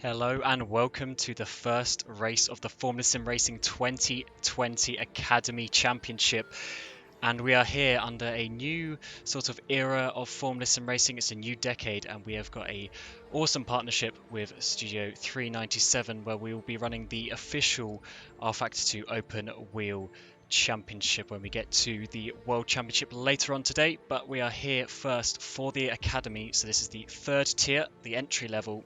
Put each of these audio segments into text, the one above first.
Hello and welcome to the first race of the Formula SimRacing 2020 Academy Championship. And we are here under a new sort of era of Formula SimRacing. It's a new decade, and we have got a awesome partnership with Studio 397 where we will be running the official rFactor 2 Open Wheel Championship when we get to the World Championship later on today. But we are here first for the Academy, so this is the third tier, the entry level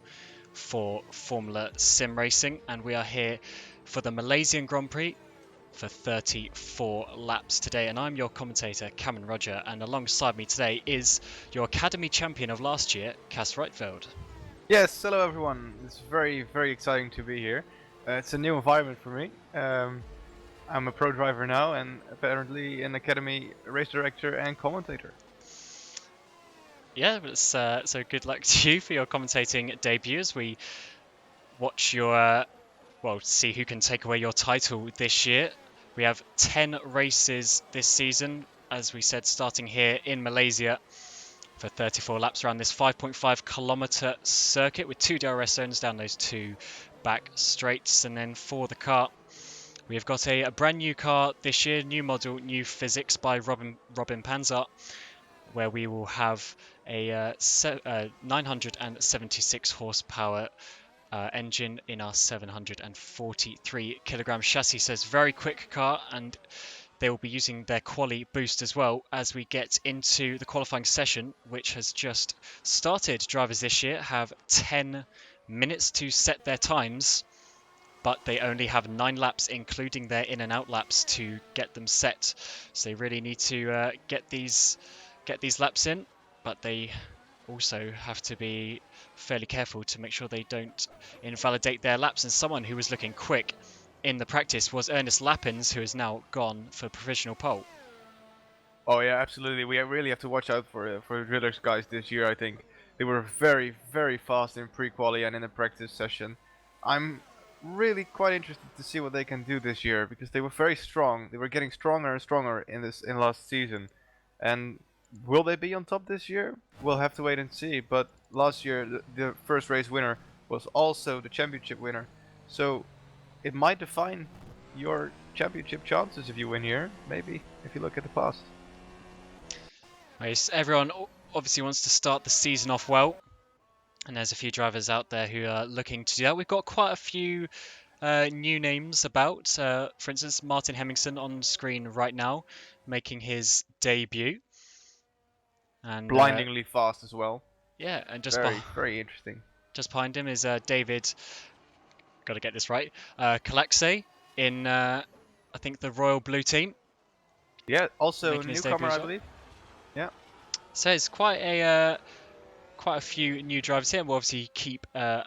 for Formula Sim Racing, and we are here for the Malaysian Grand Prix for 34 laps today. And I'm your commentator, Cameron Rodger, and alongside me today is your Academy champion of last year, Rietveld. Yes, hello everyone. It's very exciting to be here. It's a new environment for me. I'm a pro driver now and apparently an Academy race director and commentator. Yeah, so good luck to you for your commentating debut as we watch your, see who can take away your title this year. We have 10 races this season, as we said, starting here in Malaysia for 34 laps around this 5.5 kilometer circuit with two DRS zones down those two back straights. And then for the car, we have got a brand new car this year, new model, new physics by Robin Panzer, where we will have a 976 horsepower engine in our 743 kilogram chassis. So it's a very quick car, and they will be using their quali boost as well as we get into the qualifying session, which has just started. Drivers this year have 10 minutes to set their times, but they only have 9 laps, including their in and out laps, to get them set. So they really need to get these laps in, but they also have to be fairly careful to make sure they don't invalidate their laps. And someone who was looking quick in the practice was Ernest Lappins, who is now gone for provisional pole. Oh yeah, absolutely. We really have to watch out for Ridder's guys this year. I think they were very fast in pre-quali and in the practice session. I'm really quite interested to see what they can do this year because they were very strong. They were getting stronger and stronger in last season, and will they be on top this year? We'll have to wait and see. But last year, the first race winner was also the championship winner, so it might define your championship chances if you win here. Maybe if you look at the past. Right, everyone obviously wants to start the season off well, and there's a few drivers out there who are looking to do that. We've got quite a few new names about. For instance, Martin Hemmingson on screen right now, making his debut. And blindingly fast as well. Yeah, and very interesting. Just behind him is David. Got to get this right. Kalakse in I think the Royal Blue team. Yeah, also a newcomer, I believe. Yeah. So it's quite a few new drivers here. We'll obviously keep an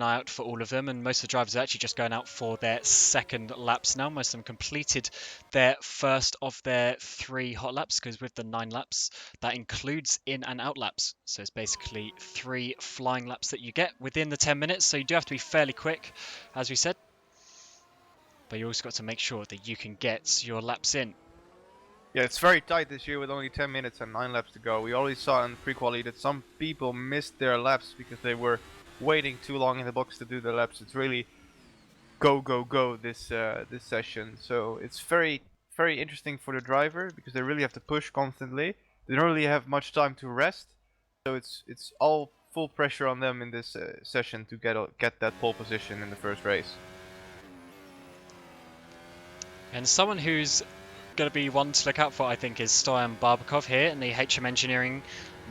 eye out for all of them, and most of the drivers are actually just going out for their second laps now. Most of them completed their first of their 3 hot laps, because with the 9 laps, that includes in and out laps. So it's basically 3 flying laps that you get within the 10 minutes. So you do have to be fairly quick, as we said. But you also got to make sure that you can get your laps in. Yeah, it's very tight this year with only 10 minutes and 9 laps to go. We already saw in pre-quali that some people missed their laps because they were waiting too long in the box to do their laps. It's really go this session. So it's very interesting for the driver because they really have to push constantly. They don't really have much time to rest. So it's all full pressure on them in this session to get that pole position in the first race. And someone who's going to be one to look out for, I think, is Stoyan Barbakov here in the HM Engineering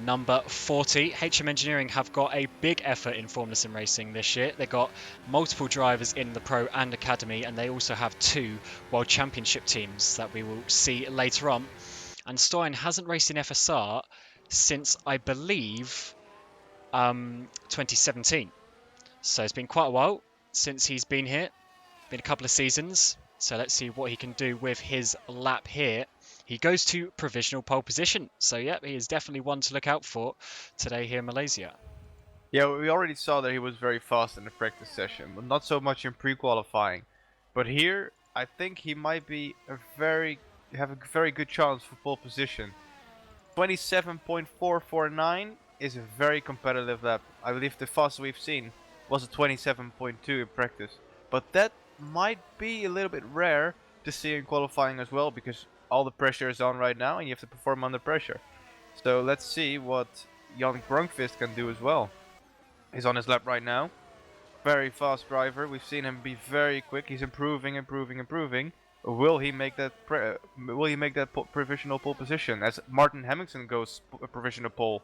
number 40. HM Engineering have got a big effort in Formula Sim Racing this year. They've got multiple drivers in the Pro and Academy, and they also have 2 World Championship teams that we will see later on. And Stoyan hasn't raced in FSR since, I believe, 2017. So it's been quite a while since he's been here. Been a couple of seasons. So let's see what he can do with his lap here. He goes to provisional pole position. So yeah, he is definitely one to look out for today here in Malaysia. Yeah, we already saw that he was very fast in the practice session, but not so much in pre-qualifying. But here, I think he might be have a very good chance for pole position. 27.449 is a very competitive lap. I believe the fastest we've seen. was a 27.2 in practice. But that might be a little bit rare to see in qualifying as well, because all the pressure is on right now and you have to perform under pressure. So let's see what Jan Grönkvist can do as well. He's on his lap right now. Very fast driver. We've seen him be very quick. He's improving. Will he make that provisional pole position as Martin Hemmingsen goes provisional pole?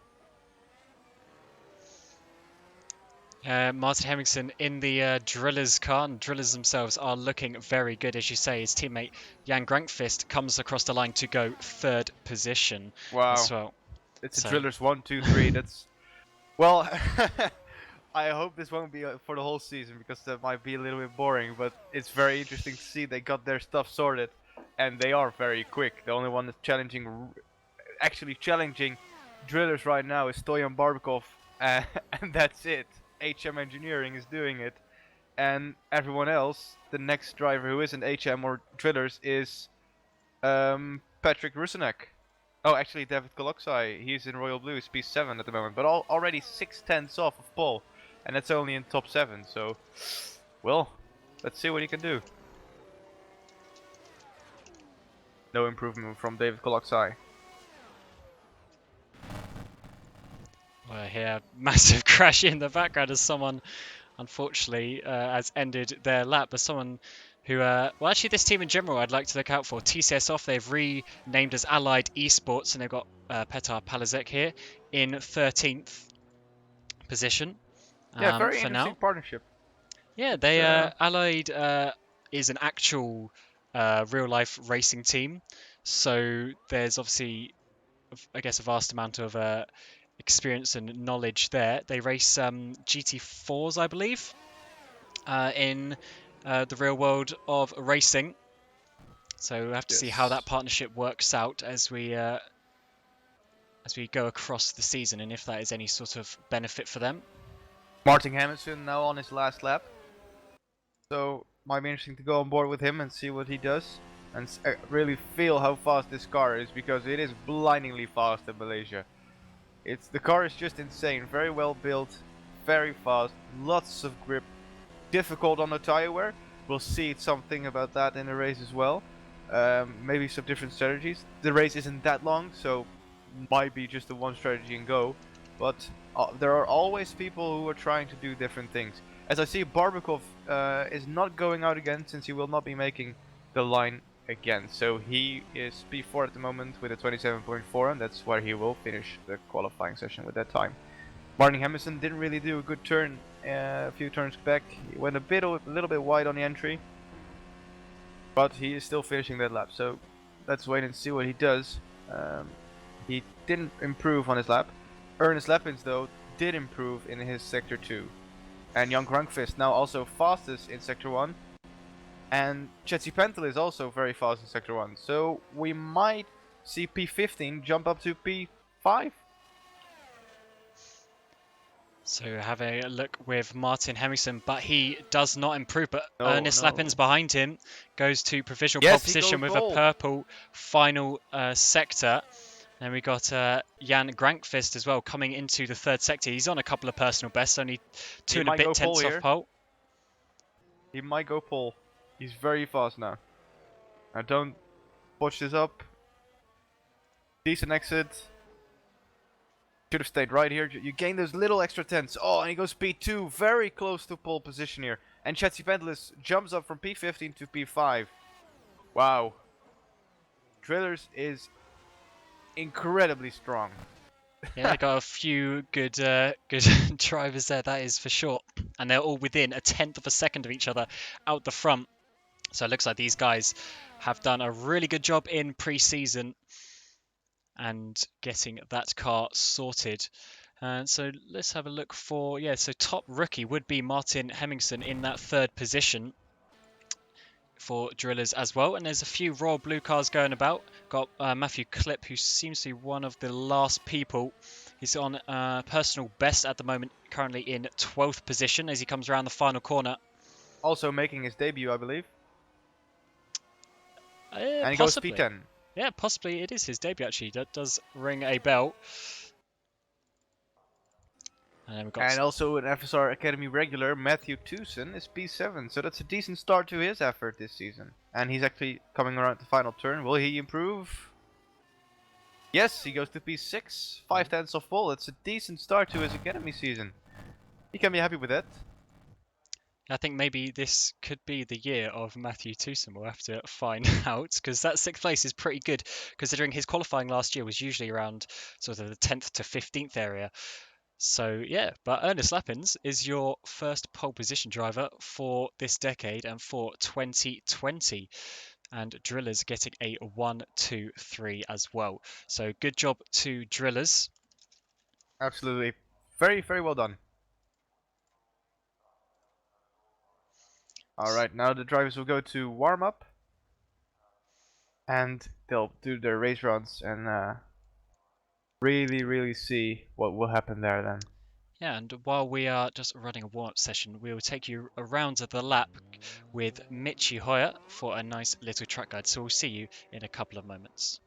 Martin Hemmingsen in the Drillers car, and Drillers themselves are looking very good, as you say. His teammate Jan Grankvist comes across the line to go 3rd position Wow. as well. It's So- a Drillers 1, 2, 3. That's well. I hope this won't be for the whole season, because that might be a little bit boring. But it's very interesting to see they got their stuff sorted, and they are very quick. The only one that's actually challenging Drillers right now is Stoyan Barbakov, and that's it. HM Engineering is doing it, and everyone else, the next driver who isn't HM or Drillers is Patrick Rusinek. Oh, actually, David Koloksai, he's in Royal Blue, he's P7 at the moment, but already 6/10 off of pole, and that's only in top 7, so, well, let's see what he can do. No improvement from David Koloksai. Well, here, massive crash in the background as someone, unfortunately, has ended their lap. There's someone who, well, actually, this team in general I'd like to look out for. TCS off, they've renamed as Allied Esports, and they've got Petar Palazek here in 13th position. Yeah, very for interesting now. partnership. Yeah, they Allied is an actual real-life racing team, so there's obviously, I guess, a vast amount of experience and knowledge there. They race GT4s, I believe, in the real world of racing. So we'll have to see how that partnership works out as we go across the season, and if that is any sort of benefit for them. Martin Hemmingsen now on his last lap, so might be interesting to go on board with him and see what he does, and really feel how fast this car is, because it is blindingly fast in Malaysia. The car is just insane. Very well built, very fast, lots of grip, difficult on the tire wear. We'll see something about that in the race as well. Maybe some different strategies. The race isn't that long, so might be just the one strategy and go. But there are always people who are trying to do different things. As I see, Barbakov is not going out again, since he will not be making the line again. So he is P4 at the moment with a 27.4, and that's where he will finish the qualifying session with that time. Martin Hemmingsen didn't really do a good turn a few turns back. He went a little bit wide on the entry, but he is still finishing that lap. So let's wait and see what he does. He didn't improve on his lap. Ernest Leppins, though, did improve in his Sector 2. And Jan Grankvist now also fastest in Sector 1. And Chetsi Pentel is also very fast in Sector 1. So we might see P15 jump up to P5. So have a look with Martin Hemmingsen, but he does not improve. But No, Ernest no. Leppins behind him goes to provisional Yes, pole he position goes with gold. a purple final sector. Then we got Jan Grankvist as well coming into the 3rd sector. He's on a couple of personal bests, only 2 and a bit tenths off pole. He might go pole. He's very fast now. Now don't botch this up. Decent exit. Should have stayed right here. You gain those little extra tenths. Oh, and he goes P2. Very close to pole position here. And Chetsi Pentelis jumps up from P15 to P5. Wow. Drillers is incredibly strong. Yeah, they got a few good drivers there, that is for sure. And they're all within a tenth of a second of each other out the front. So it looks like these guys have done a really good job in pre-season and getting that car sorted. So let's have a look for, so top rookie would be Martin Hemmingsen in that 3rd position for Drillers as well. And there's a few Royal Blue cars going about. Got Matthew Clip, who seems to be one of the last people. He's on personal best at the moment, currently in 12th position as he comes around the final corner. Also making his debut, I believe. And he Possibly. goes P10. Yeah, possibly it is his debut actually. That does ring a bell. And then we've got And also an FSR Academy regular, Matthew Tewson, is P7, so that's a decent start to his effort this season. And he's actually coming around the final turn. Will he improve? Yes, he goes to P6, 5/10 off pole. It's a decent start to his Academy season. He can be happy with that. I think maybe this could be the year of Matthew Tewson. We'll have to find out, because that 6th place is pretty good considering his qualifying last year was usually around sort of the 10th to 15th area. So yeah, but Ernest Lappins is your first pole position driver for this decade and for 2020. And Drillers getting a 1, 2, 3 as well. So good job to Drillers. Absolutely. Very, very well done. Alright, now the drivers will go to warm up. And they'll do their race runs and really see what will happen there then. Yeah, and while we are just running a warm-up session, we will take you around the lap with Mitchy Hoyer for a nice little track guide. So we'll see you in a couple of moments.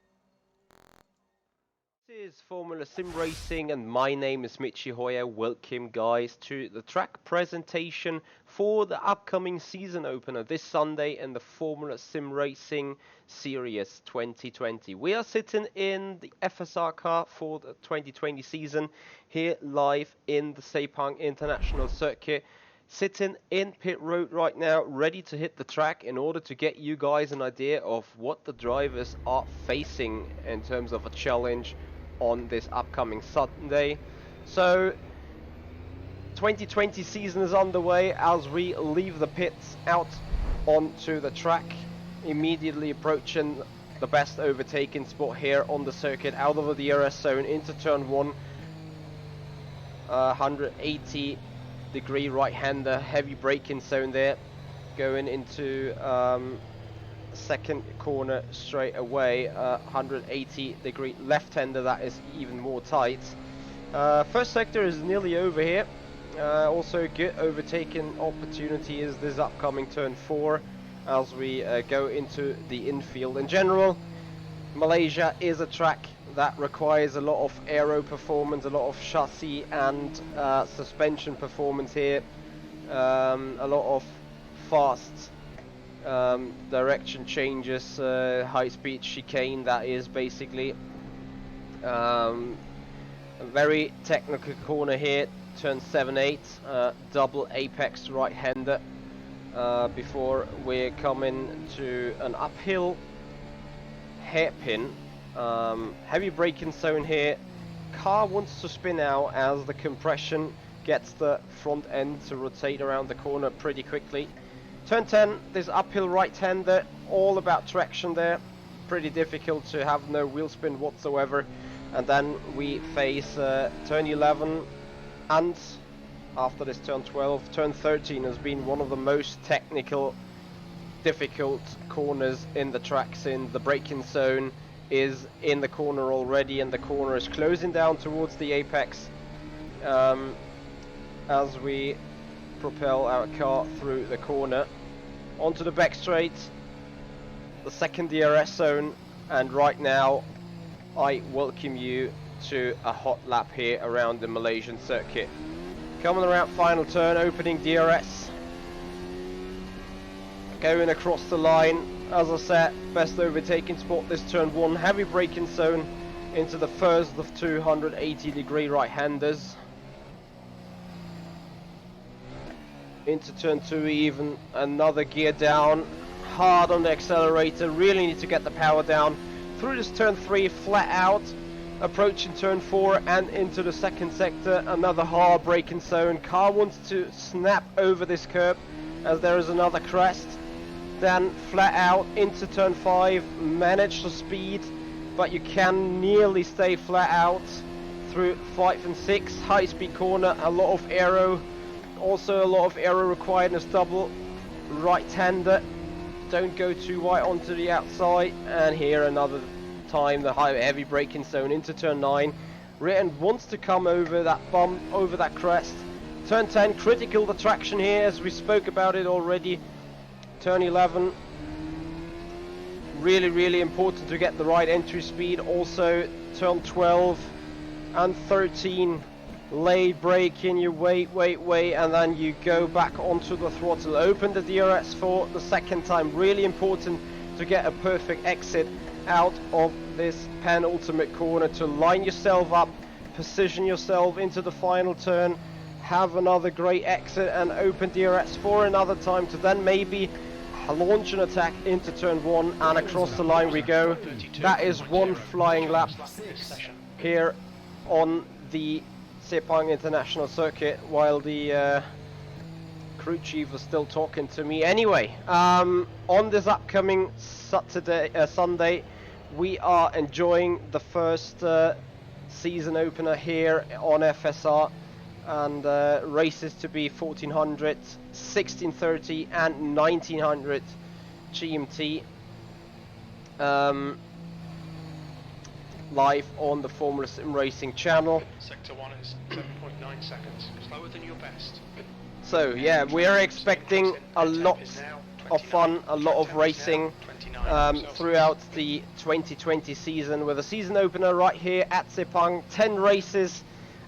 This is Formula Sim Racing and my name is Mitchy Hoyer. Welcome guys to the track presentation for the upcoming season opener this Sunday in the Formula Sim Racing Series 2020. We are sitting in the FSR car for the 2020 season here live in the Sepang International Circuit. Sitting in pit road right now, ready to hit the track in order to get you guys an idea of what the drivers are facing in terms of a challenge on this upcoming Sunday. So 2020 season is underway as we leave the pits out onto the track, immediately approaching the best overtaking spot here on the circuit, out of the DRS zone into turn 1. 180 degree right-hander, heavy braking zone there, going into second corner straight away. 180 degree left-hander, that is even more tight. First sector is nearly over here. Also good overtaking opportunity is this upcoming turn 4 as we go into the infield. In general, Malaysia is a track that requires a lot of aero performance, a lot of chassis and suspension performance here, a lot of fast direction changes, high speed chicane, that is basically a very technical corner here, turn 7-8, double apex right hander before we're coming to an uphill hairpin. Heavy braking zone here. Car wants to spin out as the compression gets the front end to rotate around the corner pretty quickly. Turn 10, this uphill right-hander, all about traction there. Pretty difficult to have no wheel spin whatsoever. And then we face turn 11, and after this turn 12, turn 13 has been one of the most technical, difficult corners in the track, since the braking zone is in the corner already and the corner is closing down towards the apex as we propel our car through the corner onto the back straight, the second DRS zone, and right now I welcome you to a hot lap here around the Malaysian circuit. Coming around final turn, opening DRS, going across the line. As I said, best overtaking spot this turn 1, heavy braking zone into the first of 280 degree right-handers. Into turn 2 even, another gear down, hard on the accelerator, really need to get the power down. Through this turn 3, flat out, approaching turn 4 and into the second sector, another hard braking zone. Car wants to snap over this curb as there is another crest. Then flat out into turn 5, manage the speed, but you can nearly stay flat out through 5 and 6, high speed corner, a lot of aero, also a lot of aero required in this double right-hander. Don't go too wide onto the outside, and here another time the heavy braking zone into turn 9. Rietveld wants to come over that bump, over that crest. Turn 10, critical the traction here, as we spoke about it already. Turn 11, really important to get the right entry speed. Also turn 12 and 13, late braking, you wait, and then you go back onto the throttle, open the DRS for the second time. Really important to get a perfect exit out of this penultimate corner, to line yourself up, position yourself into the final turn, have another great exit and open DRS for another time, to then maybe launch an attack into turn 1 and across the line we go. That is one flying lap here on the Sepang International Circuit, while the crew chief was still talking to me. Anyway, on this upcoming Sunday, we are enjoying the first season opener here on FSR, and races to be 1400, 1630 and 1900 GMT, live on the Formula Sim Racing channel. Sector 1 is 7.9 seconds, slower than your best. So yeah, we are expecting a lot of fun, a lot of racing throughout the 2020 season, with a season opener right here at Sepang, 10 races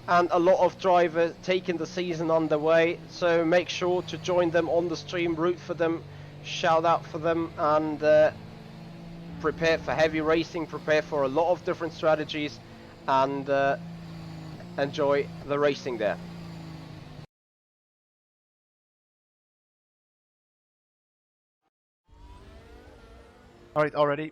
and a lot of drivers taking the season underway. So make sure to join them on the stream, root for them, shout out for them, and prepare for heavy racing, prepare for a lot of different strategies, and enjoy the racing there. Alright, already.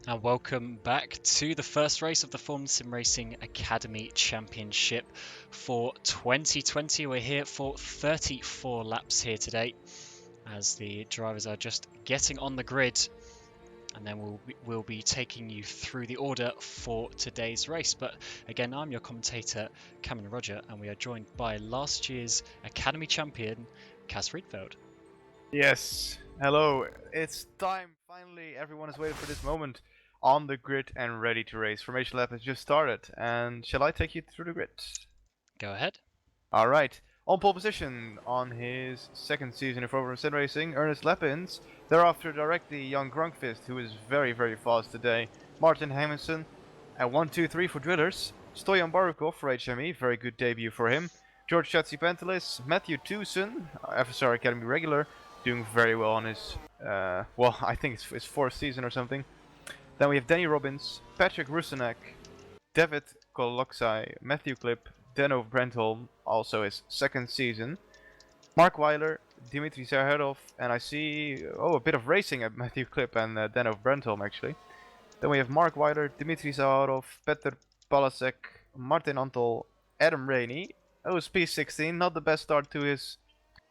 And welcome back to the first race of the Formula Sim Racing Academy Championship for 2020. We're here for 34 laps here today, as the drivers are just getting on the grid, and then we'll be taking you through the order for today's race. But again, I'm your commentator, Cameron Rodger, and we are joined by last year's Academy champion, Cas Rietveld. Yes, hello. It's time. Finally, everyone has waited for this moment. On the grid and ready to race. Formation lap has just started, and shall I take you through the grid? Go ahead. Alright, on pole position on his second season in Formula Sim Racing, Ernest Leppins. Thereafter directly Jan Grankvist, who is very fast today. Martin Hamilton at 1-2-3 for Drillers. Stoyan Barukov for HME, very good debut for him. George Chatzipantelis, Matthew Tewson, FSR Academy regular, doing very well on his, well, I think it's his fourth season or something. Then we have Danny Robbins, Patrick Rusenek, David Koloksai, Matthew Klipp, Denno Brentholm, also his second season. Mark Weiler, Dimitri Zaherov, and I see, a bit of racing at Matthew Klipp and Denno Brentholm actually. Then we have Mark Weiler, Dimitri Zaharov, Petr Palasek, Martin Antol, Adam Rainey, OSP 16, not the best start to his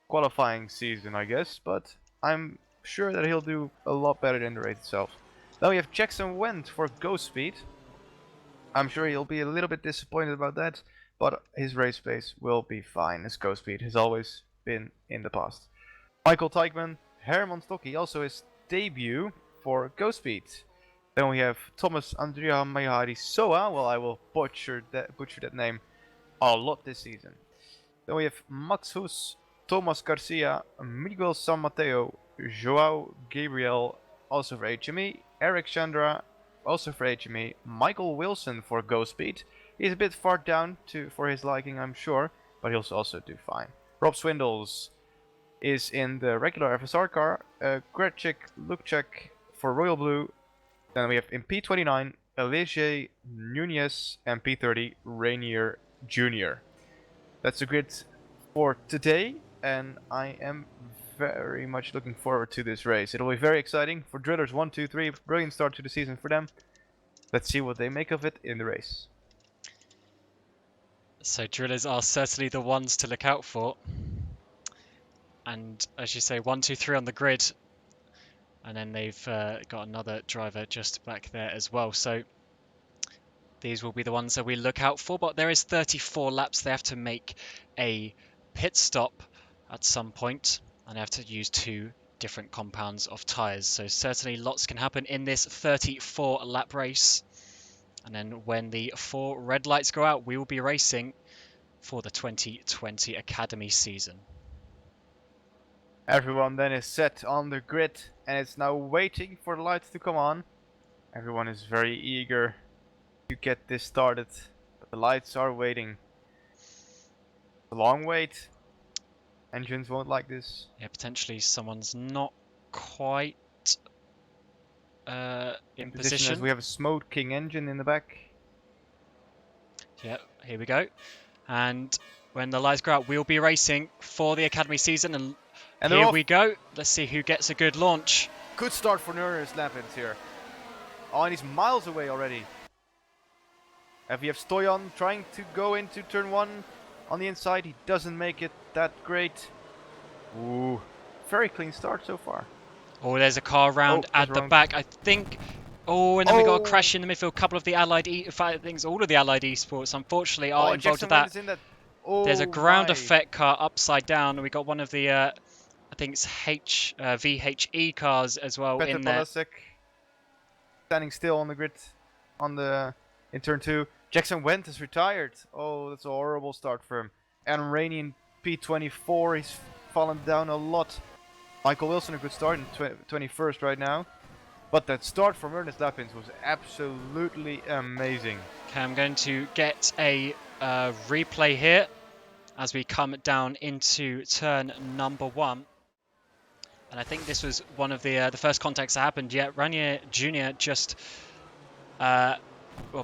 qualifying season I guess, but I'm sure that he'll do a lot better than the race itself. Then we have Jackson Wendt for Ghost Speed. I'm sure he'll be a little bit disappointed about that, but his race pace will be fine, as Ghost Speed has always been in the past. Michael Teichmann, Herman Stocki, also his debut for Ghost Speed. Then we have Thomas Andrea Mayari Soa, well I will butcher that name a lot this season. Then we have Max Hus, Thomas Garcia, Miguel San Mateo, Joao Gabriel, also for HME, Eric Chandra, also for HME, Michael Wilson for Go Speed. He's a bit far down for his liking, I'm sure, but he'll also do fine. Rob Swindles is in the regular FSR car. Gretchik Lukchek for Royal Blue. Then we have in P29, Alicia Nunez, and P30, Rainier Jr. That's the grid for today, and I am very much looking forward to this race. It'll be very exciting for Drillers 1, 2, 3. Brilliant start to the season for them. Let's see what they make of it in the race. So Drillers are certainly the ones to look out for. And as you say, 1, 2, 3 on the grid. And then they've got another driver just back there as well. So these will be the ones that we look out for. But there is 34 laps. They have to make a pit stop at some point, and they have to use 2 different compounds of tyres. So certainly lots can happen in this 34 lap race. And then when the 4 red lights go out, we will be racing for the 2020 Academy season. Everyone then is set on the grid, and it's now waiting for the lights to come on. Everyone is very eager to get this started, but the lights are waiting. A long wait. Engines won't like this. Yeah, potentially someone's not quite in position. As we have a smoking engine in the back. Yeah, here we go. And when the lights go out, we'll be racing for the Academy season. And here we go. Let's see who gets a good launch. Good start for Nurris Lapins here. Oh, and he's miles away already. And we have Stoyan trying to go into turn 1 on the inside. He doesn't make it that great. Ooh, very clean start so far. Oh, there's a car round at the back, I think. Oh, and then we got a crash in the midfield. A couple of the Allied all of the Allied esports, unfortunately, are involved with that. There's a ground effect car upside down, and we got one of the, I think it's VHE cars as well in there. Palasek standing still on the grid, in turn 2. Jackson Wendt is retired. Oh, that's a horrible start for him. And Rainey in P24, he's fallen down a lot. Michael Wilson, a good start in 21st right now. But that start from Ernest Lapins was absolutely amazing. Okay, I'm going to get a replay here as we come down into turn number 1. And I think this was one of the first contacts that happened. Yeah, Rainier Jr. just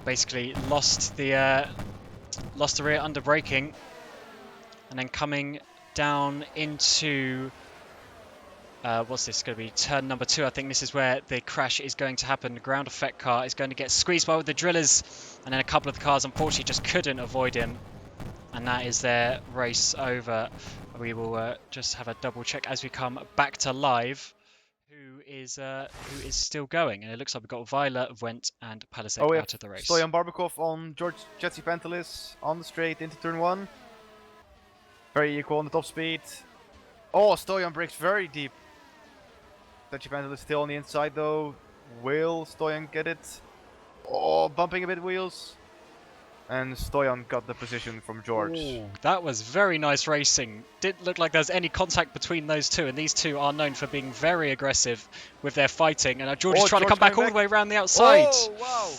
basically lost the rear under braking, and then coming down into what's this going to be? Turn number 2. I think this is where the crash is going to happen. The ground effect car is going to get squeezed by the Drillers, and then a couple of the cars unfortunately just couldn't avoid him, and that is their race over. We will just have a double check as we come back to live who is still going, and it looks like we've got Weiler, Wendt and Palasek out of the race. Stoyan Barbakov on George Jetsi Pantelis on the straight into turn 1. Very equal on the top speed. Oh, Stoyan breaks very deep. Jetsi Pantelis still on the inside though. Will Stoyan get it? Oh, bumping a bit wheels. And Stoyan got the position from George. Ooh, that was very nice racing. Didn't look like there was any contact between those two, and these two are known for being very aggressive with their fighting. And George is trying to come back all the way around the outside. Oh, wow.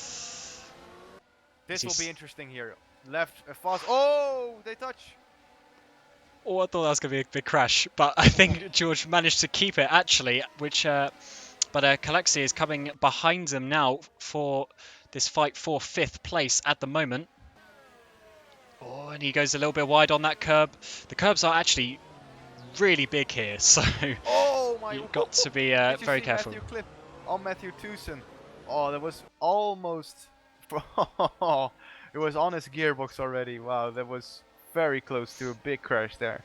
This will be interesting here. Left, fast. Oh, they touch. Oh, I thought that was going to be a big crash, but I think George managed to keep it actually, which but Kalaxi is coming behind them now for this fight for 5th place at the moment. Oh, and he goes a little bit wide on that curb. The curbs are actually really big here, so you've got to be very careful. Matthew clip on Matthew Tewson. Oh, that was almost... it was on his gearbox already. Wow, that was very close to a big crash there.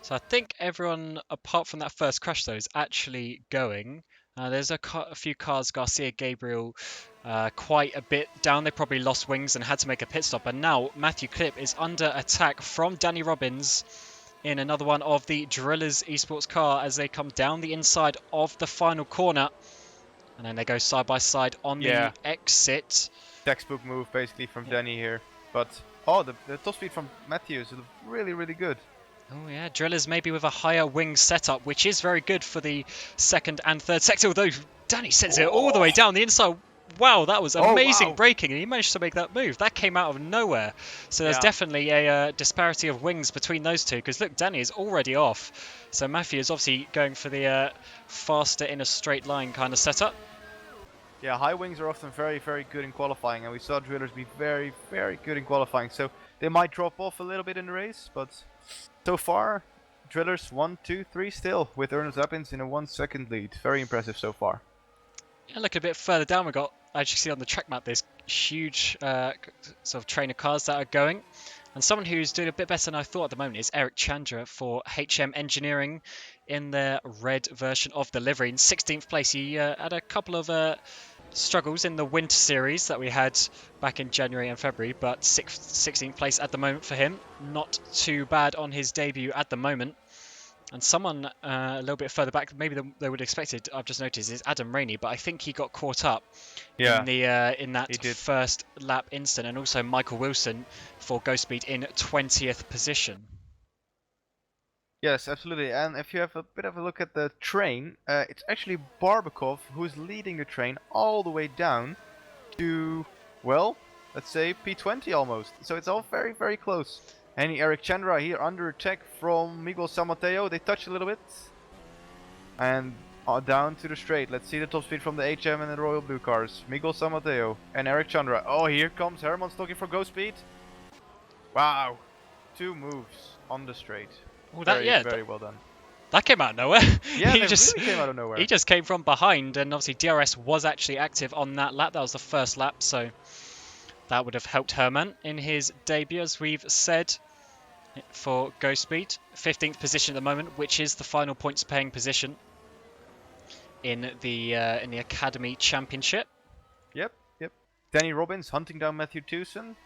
So I think everyone, apart from that first crash though, is actually going. There's a few cars, Garcia, Gabriel, quite a bit down. They probably lost wings and had to make a pit stop. And now Matthew Clip is under attack from Danny Robbins in another one of the Drillers Esports car as they come down the inside of the final corner. And then they go side by side on the exit. Textbook move basically from Danny here. But, oh, the top speed from Matthew is really, really good. Oh yeah, drillers maybe with a higher wing setup, which is very good for the second and third sector, although Danny sends it all the way down the inside. Wow, that was Oh, amazing wow. braking, and he managed to make that move. That came out of nowhere. So there's Yeah. definitely a disparity of wings between those two, because look, Danny is already off. So Matthew is obviously going for the faster in a straight line kind of setup. Yeah, high wings are often very, very good in qualifying, and we saw drillers be very, very good in qualifying. So they might drop off a little bit in the race, but so far, drillers 1, 2, 3 still with Ernest Appins in a 1 second lead. Very impressive so far. Yeah, look a bit further down, we got, as you see on the track map, this huge sort of train of cars that are going. And someone who's doing a bit better than I thought at the moment is Eric Chandra for HM Engineering in their red version of the livery. In 16th place, he had a couple of struggles in the winter series that we had back in January and February, but 16th place at the moment for him. Not too bad on his debut at the moment. And someone a little bit further back, maybe they would have expected, I've just noticed, is Adam Rainey, but I think he got caught up in that first lap instant, and also Michael Wilson for Ghost Speed in 20th position. Yes, absolutely. And if you have a bit of a look at the train, it's actually Barbakov who's leading the train all the way down to, well, let's say P20 almost. So it's all very, very close. And Eric Chandra here under attack from Miguel San Mateo. They touch a little bit. And down to the straight. Let's see the top speed from the HM and the Royal Blue cars. Miguel San Mateo and Eric Chandra. Oh, here comes Herman's looking for Ghost Speed. Wow. 2 moves on the straight. Oh, Very well done. That came out of nowhere. Yeah, he that just really came out of nowhere. He just came from behind, and obviously DRS was actually active on that lap. That was the first lap, so that would have helped Herman in his debut, as we've said, for Ghost Speed. 15th position at the moment, which is the final points paying position in the Academy Championship. Yep. Danny Robbins hunting down Matthew Tewson.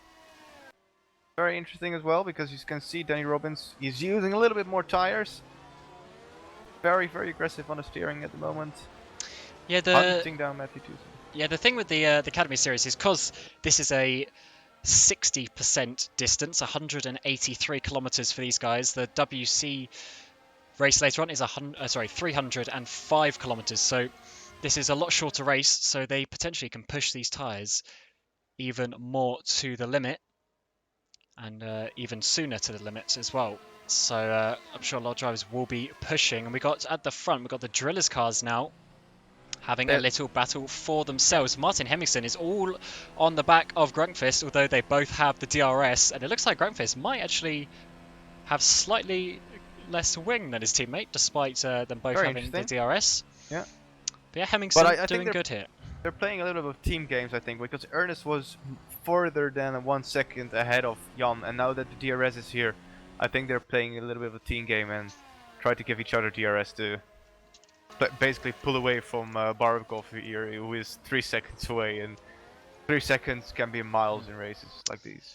Very interesting as well, because you can see Danny Robbins is using a little bit more tires. Very, very aggressive on the steering at the moment. Yeah, hunting down Matthew Tewson. Yeah, the thing with the Academy Series is because this is a 60% distance, 183 kilometers for these guys. The WC race later on is 305 kilometers, so this is a lot shorter race, so they potentially can push these tires even more to the limit, and even sooner to the limits as well. So I'm sure a lot of drivers will be pushing. And we got at the front, we've got the drillers cars now having a little battle for themselves. Martin Hemmingson is all on the back of Grunkfist, although they both have the DRS, and it looks like Grunkfist might actually have slightly less wing than his teammate, despite them both having the DRS. Yeah. But yeah, Hemmingson I doing good here. They're playing a little bit of team games, I think, because Ernest was further than 1 second ahead of Jan, and now that the DRS is here, I think they're playing a little bit of a team game and try to give each other DRS to basically pull away from Barbakov here, who is 3 seconds away, and 3 seconds can be miles in races like these.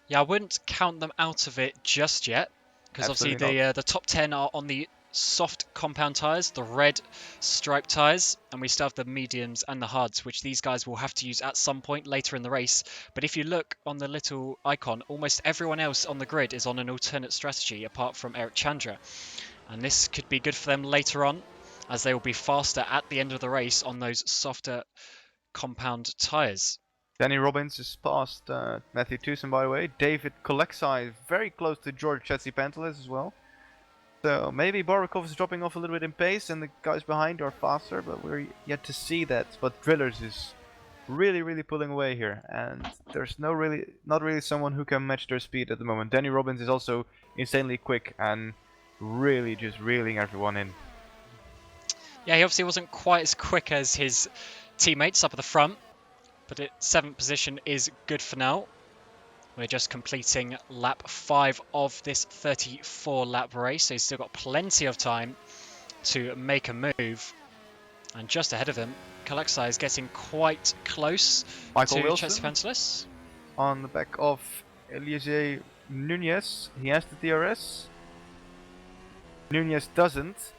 Yeah, I wouldn't count them out of it just yet, because obviously the top 10 are on the soft compound tyres, the red striped tyres, and we still have the mediums and the hards, which these guys will have to use at some point later in the race. But if you look on the little icon, almost everyone else on the grid is on an alternate strategy apart from Eric Chandra, and this could be good for them later on, as they will be faster at the end of the race on those softer compound tyres. Danny Robbins is past Matthew Tewson, by the way. David Kolexai is very close to George Chatzipantelis as well. So maybe Barbakov is dropping off a little bit in pace and the guys behind are faster, but we're yet to see that. But Drillers is really, really pulling away here, and there's not really someone who can match their speed at the moment. Danny Robbins is also insanely quick and really just reeling everyone in. Yeah, he obviously wasn't quite as quick as his teammates up at the front, but 7th position is good for now. We're just completing lap 5 of this 34 lap race, so he's still got plenty of time to make a move. And just ahead of him, Kalexai is getting quite close to Chatzipantelis. On the back of Eliezer Nunez, he has the DRS. Nunez doesn't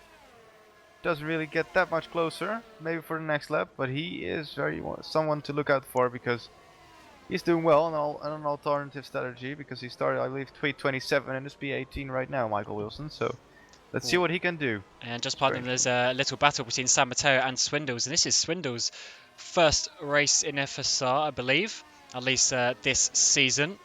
really get that much closer, maybe for the next lap, but he is someone to look out for, because He's doing well on an alternative strategy because he started, I believe, tweet 27 and it's P18 right now, Michael Wilson. So let's see what he can do. And just behind them, there's a little battle between San Mateo and Swindles, and this is Swindles' first race in FSR, I believe, at least this season,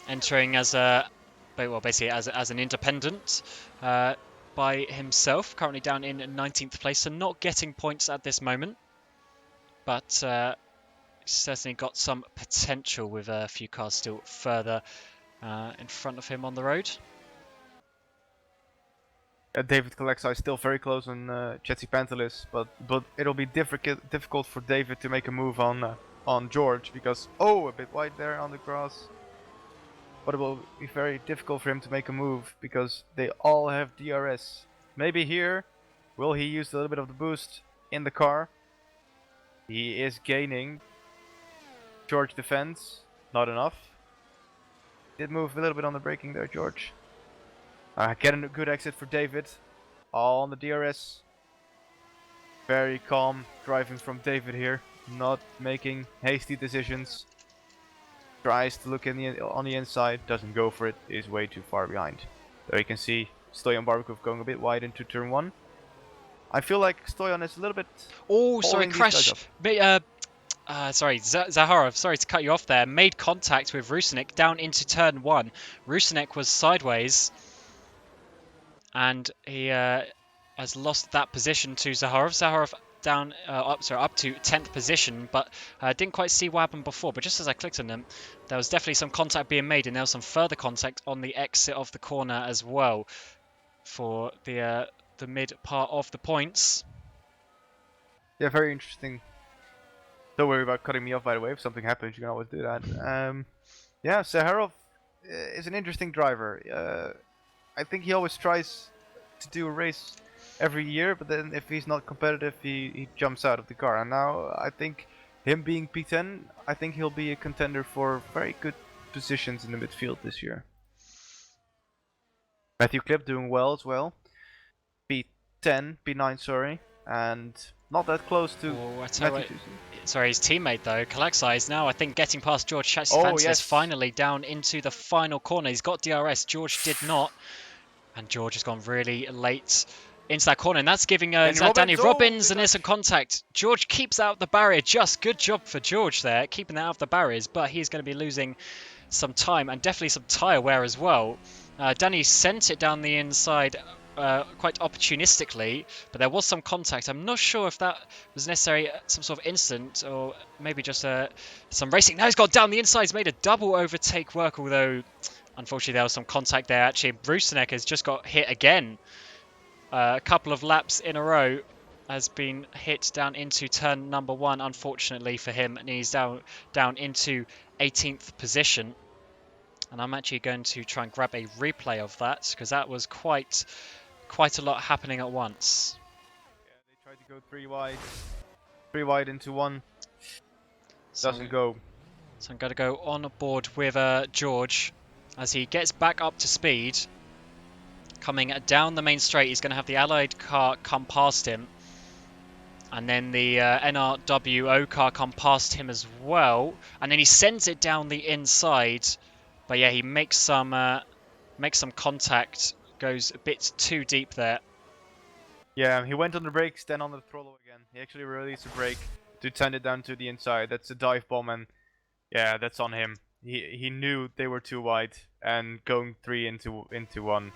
entering as a, well, basically as an independent by himself, currently down in 19th place, so not getting points at this moment, but certainly got some potential with a few cars still further in front of him on the road. David Kalexai is still very close on Chetsi Pantelis, but it'll be difficult for David to make a move on George because a bit wide there on the grass. But it will be very difficult for him to make a move because they all have DRS. Maybe here, will he use a little bit of the boost in the car? He is gaining. George defends, not enough. Did move a little bit on the braking there, George. Getting a good exit for David. All on the DRS. Very calm driving from David here. Not making hasty decisions. Tries to look on the inside. Doesn't go for it. Is way too far behind. There you can see Stoyan Barbakov going a bit wide into turn 1. I feel like Stoyan is a little bit... Oh, sorry, crash. Sorry, Zaharov, sorry to cut you off there. Made contact with Rusinek down into turn 1. Rusinek was sideways. And he has lost that position to Zaharov. Zaharov down, up to 10th position, but didn't quite see what happened before. But just as I clicked on them, there was definitely some contact being made, and there was some further contact on the exit of the corner as well for the mid part of the points. Yeah, very interesting. Don't worry about cutting me off, by the way. If something happens, you can always do that. Yeah, Zaharov is an interesting driver. I think he always tries to do a race every year, but then if he's not competitive, he jumps out of the car. And now I think him being P10, I think he'll be a contender for very good positions in the midfield this year. Matthew Klipp doing well as well. P9, sorry, and not that close to Matthew. Sorry, his teammate though, Kalexai, is now I think getting past George Chatsifantis finally down into the final corner. He's got DRS, George did not, and George has gone really late into that corner, and that's giving Danny Robbins and there's a contact. George keeps out the barrier, just good job for George there, keeping that out of the barriers, but he's going to be losing some time and definitely some tyre wear as well. Danny sent it down the inside quite opportunistically, but there was some contact. I'm not sure if that was necessarily some sort of incident or maybe just some racing. Now he's got down the inside, he's made a double overtake work, although unfortunately there was some contact there. Actually, Rusinek has just got hit again. A couple of laps in a row has been hit down into turn number 1, unfortunately for him, and he's down into 18th position. And I'm actually going to try and grab a replay of that because that was quite a lot happening at once. Yeah, they tried to go 3 wide into 1. Doesn't go. So I'm going to go on board with George as he gets back up to speed. Coming down the main straight, he's going to have the Allied car come past him. And then the NRWO car come past him as well. And then he sends it down the inside. But yeah, he makes some contact, goes a bit too deep there. Yeah, he went on the brakes, then on the throttle again. He actually released the brake to send it down to the inside. That's a dive bomb, and yeah, that's on him. He knew they were too wide, and going 3 into 1.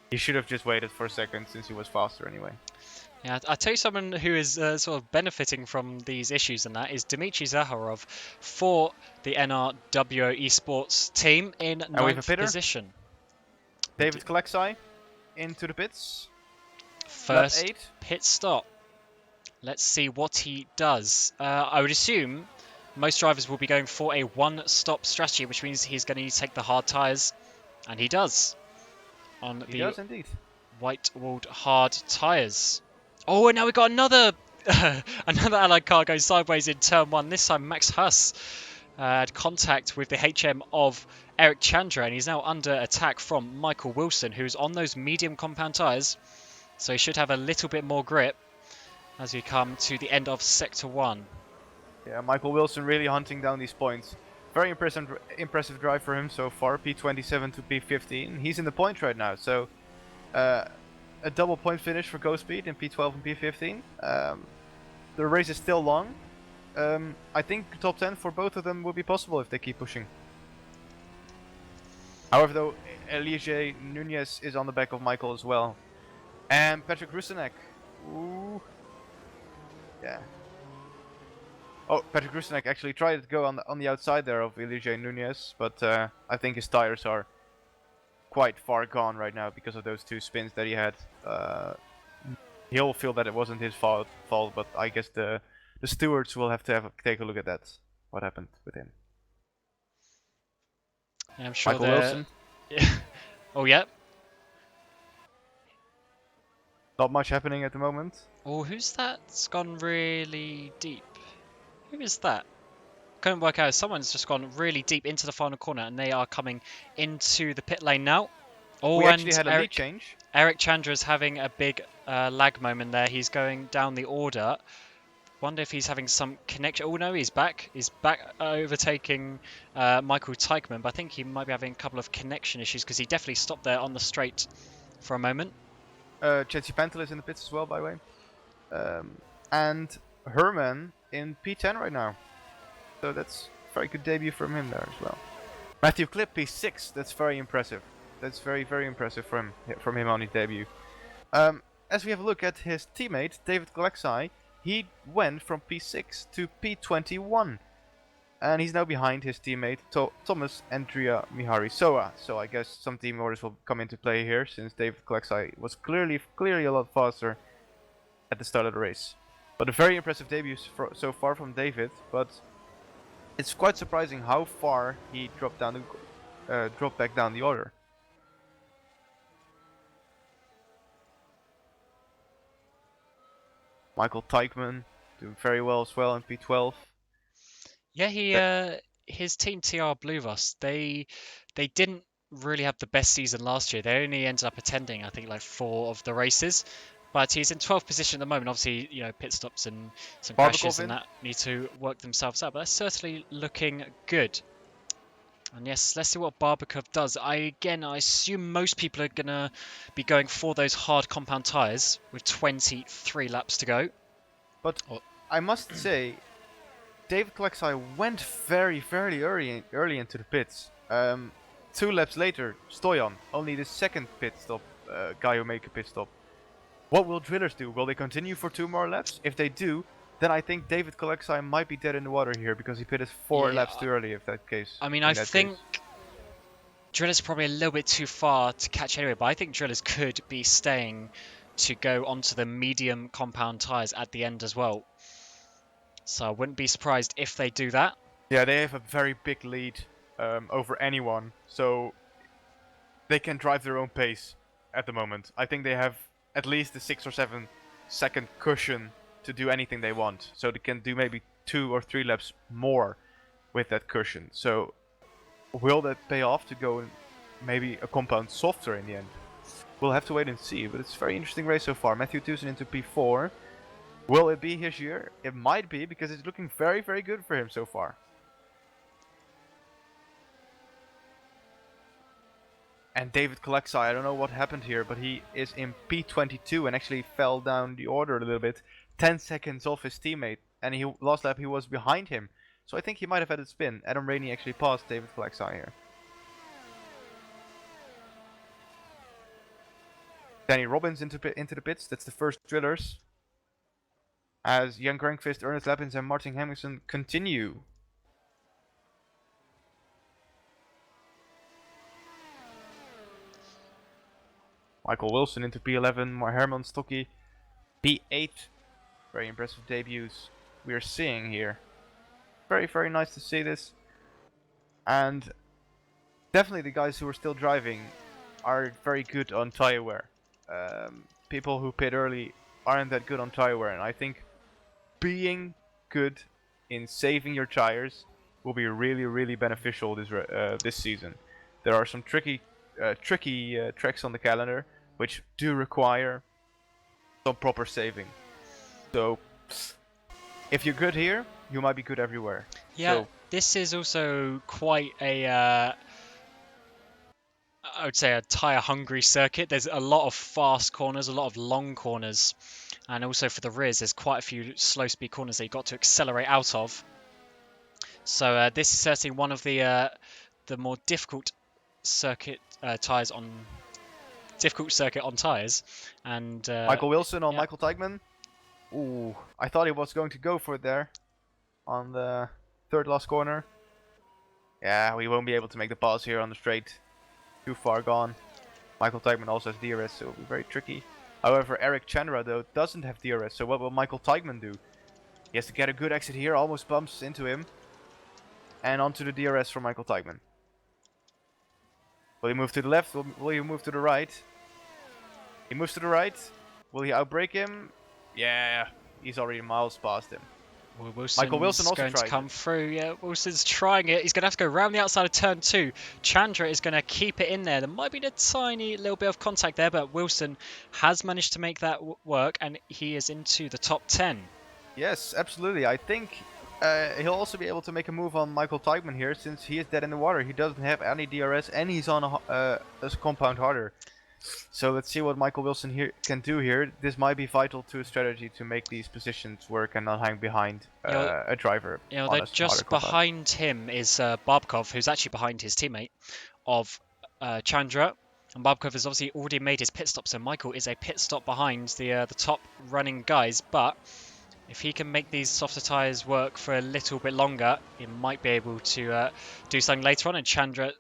He should have just waited for a second since he was faster anyway. Yeah, I'll tell you someone who is sort of benefiting from these issues, and that is Dmitry Zaharov for the NRWO Esports team in 9th position. David Kalexai into the pits. First pit stop. Let's see what he does. I would assume most drivers will be going for a one-stop strategy, which means he's going to take the hard tyres, and he does. He does indeed. White-walled hard tyres. Oh, and now we've got another Allied car going sideways in turn 1. This time Max Huss had contact with the HM of Eric Chandra, and he's now under attack from Michael Wilson, who's on those medium compound tyres. So he should have a little bit more grip as we come to the end of Sector 1. Yeah, Michael Wilson really hunting down these points. Very impressive drive for him so far. P27 to P15. He's in the points right now, so a double point finish for GoSpeed in P12 and P15. The race is still long. I think top 10 for both of them will be possible if they keep pushing. However, though, Elige Nunez is on the back of Michael as well. And Patrick Rusenek. Ooh. Yeah. Oh, Patrick Rusenek actually tried to go on the outside there of Elige Nunez, but I think his tires are quite far gone right now because of those two spins that he had. He'll feel that it wasn't his fault, but I guess the stewards will have to take a look at that. What happened with him? I'm sure Michael Wilson. Yeah. Oh yeah. Not much happening at the moment. Oh, who's that? It's gone really deep. Who is that? Couldn't work out. Someone's just gone really deep into the final corner, and they are coming into the pit lane now. Oh, We actually and had a lead change. Eric Chandra is having a big lag moment there. He's going down the order. Wonder if he's having some connection. Oh no, he's back. He's back overtaking Michael Teichmann, but I think he might be having a couple of connection issues because he definitely stopped there on the straight for a moment. Chetty Pantel is in the pits as well, by the way. And Herman in P10 right now. So that's a very good debut from him there as well. Matthew Klipp P6. That's very impressive. That's very, very impressive from him on his debut. As we have a look at his teammate, David Galaxai, he went from P6 to P21. And he's now behind his teammate Thomas Andrea Mihari Soa. So I guess some team orders will come into play here, since David Galaxai was clearly a lot faster at the start of the race. But a very impressive debut so far from David, but it's quite surprising how far he dropped back down the order. Michael Teichmann doing very well as well in P12. Yeah, his team TR Bluevos, they didn't really have the best season last year. They only ended up attending, I think, like 4 of the races. But he's in 12th position at the moment. Obviously, you know, pit stops and some crashes and that need to work themselves out. But that's certainly looking good. And yes, let's see what Barbakov does. I assume most people are going to be going for those hard compound tyres with 23 laps to go. But I must say, David Galaxai went very early into the pits. 2 laps later, Stoyan, only the second pit stop guy who made a pit stop. What will drillers do? Will they continue for 2 more laps? If they do, then I think David Galaxai might be dead in the water here, because he pitted 4 laps too early, if that case. I mean, I think drillers are probably a little bit too far to catch anyway, but I think drillers could be staying to go onto the medium compound tyres at the end as well. So I wouldn't be surprised if they do that. Yeah, they have a very big lead over anyone, so they can drive their own pace at the moment. I think they have at least a 6 or 7 second cushion to do anything they want, so they can do maybe 2 or 3 laps more with that cushion. So will that pay off to go maybe a compound softer in the end? We'll have to wait and see, but it's a very interesting race so far. Matthew Tusen into P4. Will it be his year? It might be, because it's looking very, very good for him so far. And David Galaxai, I don't know what happened here, but he is in P22 and actually fell down the order a little bit. 10 seconds off his teammate, and last lap he was behind him. So I think he might have had a spin. Adam Rainey actually passed David Galaxai here. Danny Robbins into the pits. That's the first drillers. As Jan Grankvist, Ernest Lappins and Martin Hemmingsen continue. Michael Wilson into P11, Herman Stocky P8. Very impressive debuts we are seeing here. Very, very nice to see this. And definitely the guys who are still driving are very good on tire wear. People who pit early aren't that good on tire wear, and I think being good in saving your tires will be really, really beneficial this season. There are some tricky tracks on the calendar which do require some proper saving. So if you're good here, you might be good everywhere. Yeah. So this is also quite a, I would say, a tyre-hungry circuit. There's a lot of fast corners, a lot of long corners, and also for the rears, there's quite a few slow-speed corners that you've got to accelerate out of. So this is certainly one of the more difficult circuit tyres on circuit on tyres. And Michael Wilson on yeah. Michael Teichmann. Ooh, I thought he was going to go for it there on the third last corner. Yeah, we won't be able to make the pass here on the straight. Too far gone. Michael Teichmann also has DRS, so it'll be very tricky. However, Eric Chandra though doesn't have DRS, so what will Michael Teichmann do? He has to get a good exit here, almost bumps into him. And onto the DRS from Michael Teichmann. Will he move to the left? Will he move to the right? He moves to the right. Will he outbrake him? Yeah, he's already miles past him. Michael Wilson also going to tried come it. through. Yeah, Wilson's trying it. He's going to have to go round the outside of turn 2. Chandra is going to keep it in there. There might be a tiny little bit of contact there, but Wilson has managed to make that work, and he is into the top 10. Yes, absolutely. I think he'll also be able to make a move on Michael Teichmann here, since he is dead in the water. He doesn't have any DRS, and he's on a compound harder. So let's see what Michael Wilson here can do here. This might be vital to a strategy to make these positions work and not hang behind a driver. You know, on they're a just harder compound. behind him is Barbkov, who's actually behind his teammate of Chandra. And Barbkov has obviously already made his pit stop, so Michael is a pit stop behind the top running guys. But if he can make these softer tyres work for a little bit longer, he might be able to do something later on. And Chandra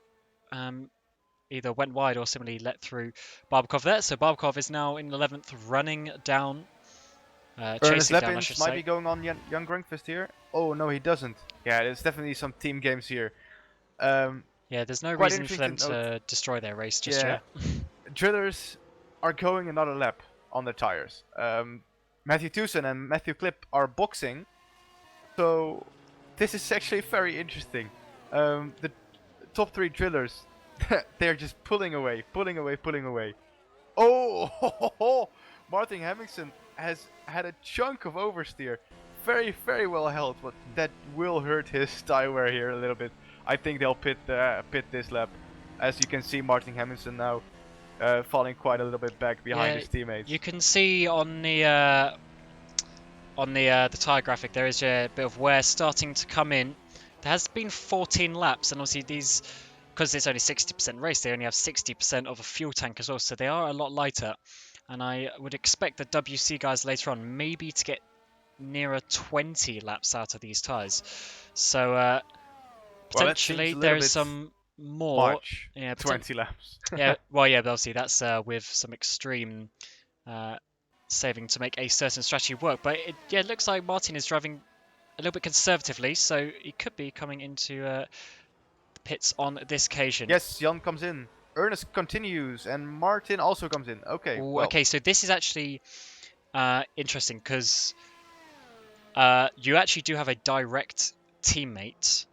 either went wide or similarly let through Barbkov there. So Barbkov is now in 11th, running down, Ernest chasing down, I should Leppins might say. be going on Jan Grönkvist here. Oh no, he doesn't. Yeah, there's definitely some team games here. Yeah, there's no quite reason for them interesting to destroy their race just Yeah. yet. Drillers are going another lap on their tires. Matthew Tewson and Matthew Klipp are boxing, so this is actually very interesting. The top 3 drillers, they're just pulling away. Oh, Martin Hemmingsen has had a chunk of oversteer. Very, very well held, but that will hurt his tire wear here a little bit. I think they'll pit this lap. As you can see, Martin Hemmingsen now falling quite a little bit back behind his teammates. You can see on the tyre graphic there is a bit of wear starting to come in. There has been 14 laps, and obviously these, because it's only 60% race, they only have 60% of a fuel tank as well, so they are a lot lighter. And I would expect the WC guys later on maybe to get nearer 20 laps out of these tyres. So potentially there is some more. March, Yeah, 20 laps. yeah, well, yeah, but obviously that's with some extreme saving to make a certain strategy work. But it looks like Martin is driving a little bit conservatively, so he could be coming into the pits on this occasion. Yes, Jan comes in. Ernest continues, and Martin also comes in. Okay. Ooh, well, okay, so this is actually interesting because you actually do have a direct teammate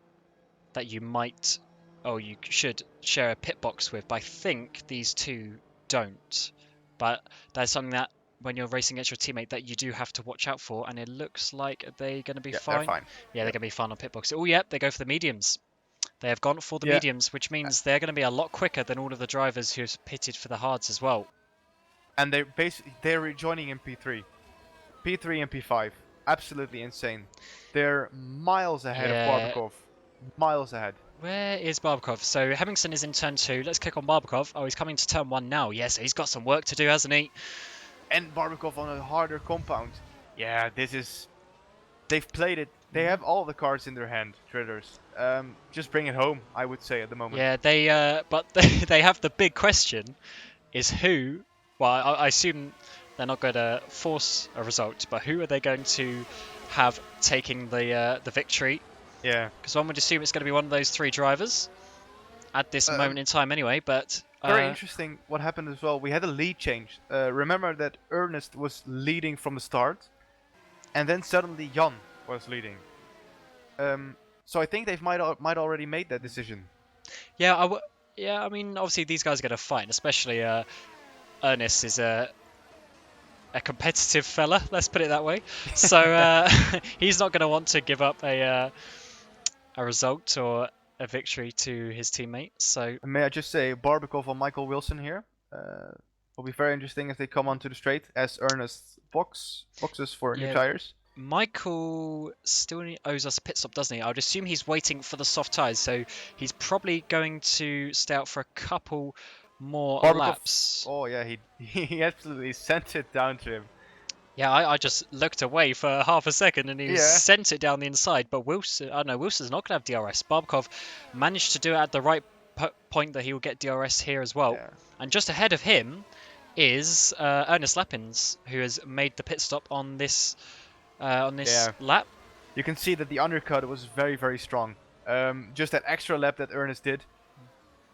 that you might, you should share a pit box with, but I think these two don't. But that's something that when you're racing against your teammate that you do have to watch out for, and it looks like they're going to be fine. They're fine. Yeah, they're going to be fine on pit box. Oh, yep, they go for the mediums. They have gone for the mediums, which means they're going to be a lot quicker than all of the drivers who've pitted for the hards as well. And they're rejoining in P3 and P5. Absolutely insane. They're miles ahead of Barbkov. Miles ahead. Where is Barbkov? So Hemmingsen is in turn 2. Let's click on Barbkov. Oh, he's coming to turn 1 now. Yeah, so he's got some work to do, hasn't he? And Barbkov on a harder compound. Yeah, they've played it. They have all the cards in their hand, Drillers. Just bring it home, I would say, at the moment. Yeah, but they have the big question, is who, well, I assume they're not going to force a result, but who are they going to have taking the victory? Yeah. Because one would assume it's going to be one of those 3 drivers at this moment in time anyway, but... Very interesting what happened as well. We had a lead change. Remember that Ernest was leading from the start, and then suddenly Jan was leading. So I think they might already made that decision. Yeah, I mean, obviously these guys are going to fight, especially Ernest is a competitive fella, let's put it that way. So he's not going to want to give up a a result or a victory to his teammates. So And may I just say, Barbakov on Michael Wilson here. Will be very interesting if they come onto the straight as Ernest boxes for new Yeah. tires. Michael still owes us a pit stop, doesn't he? I would assume he's waiting for the soft tyres, so he's probably going to stay out for a couple more Barbakov, laps. oh yeah, he absolutely sent it down to him. Yeah, I just looked away for half a second and he Yeah. sent it down the inside. But Wilson, I don't know, Wilson's not going to have DRS. Barbakov managed to do it at the right point that he will get DRS here as well. Yeah. And just ahead of him is Ernest Lappins, who has made the pit stop on this lap. You can see that the undercut was very, very strong. Just that extra lap that Ernest did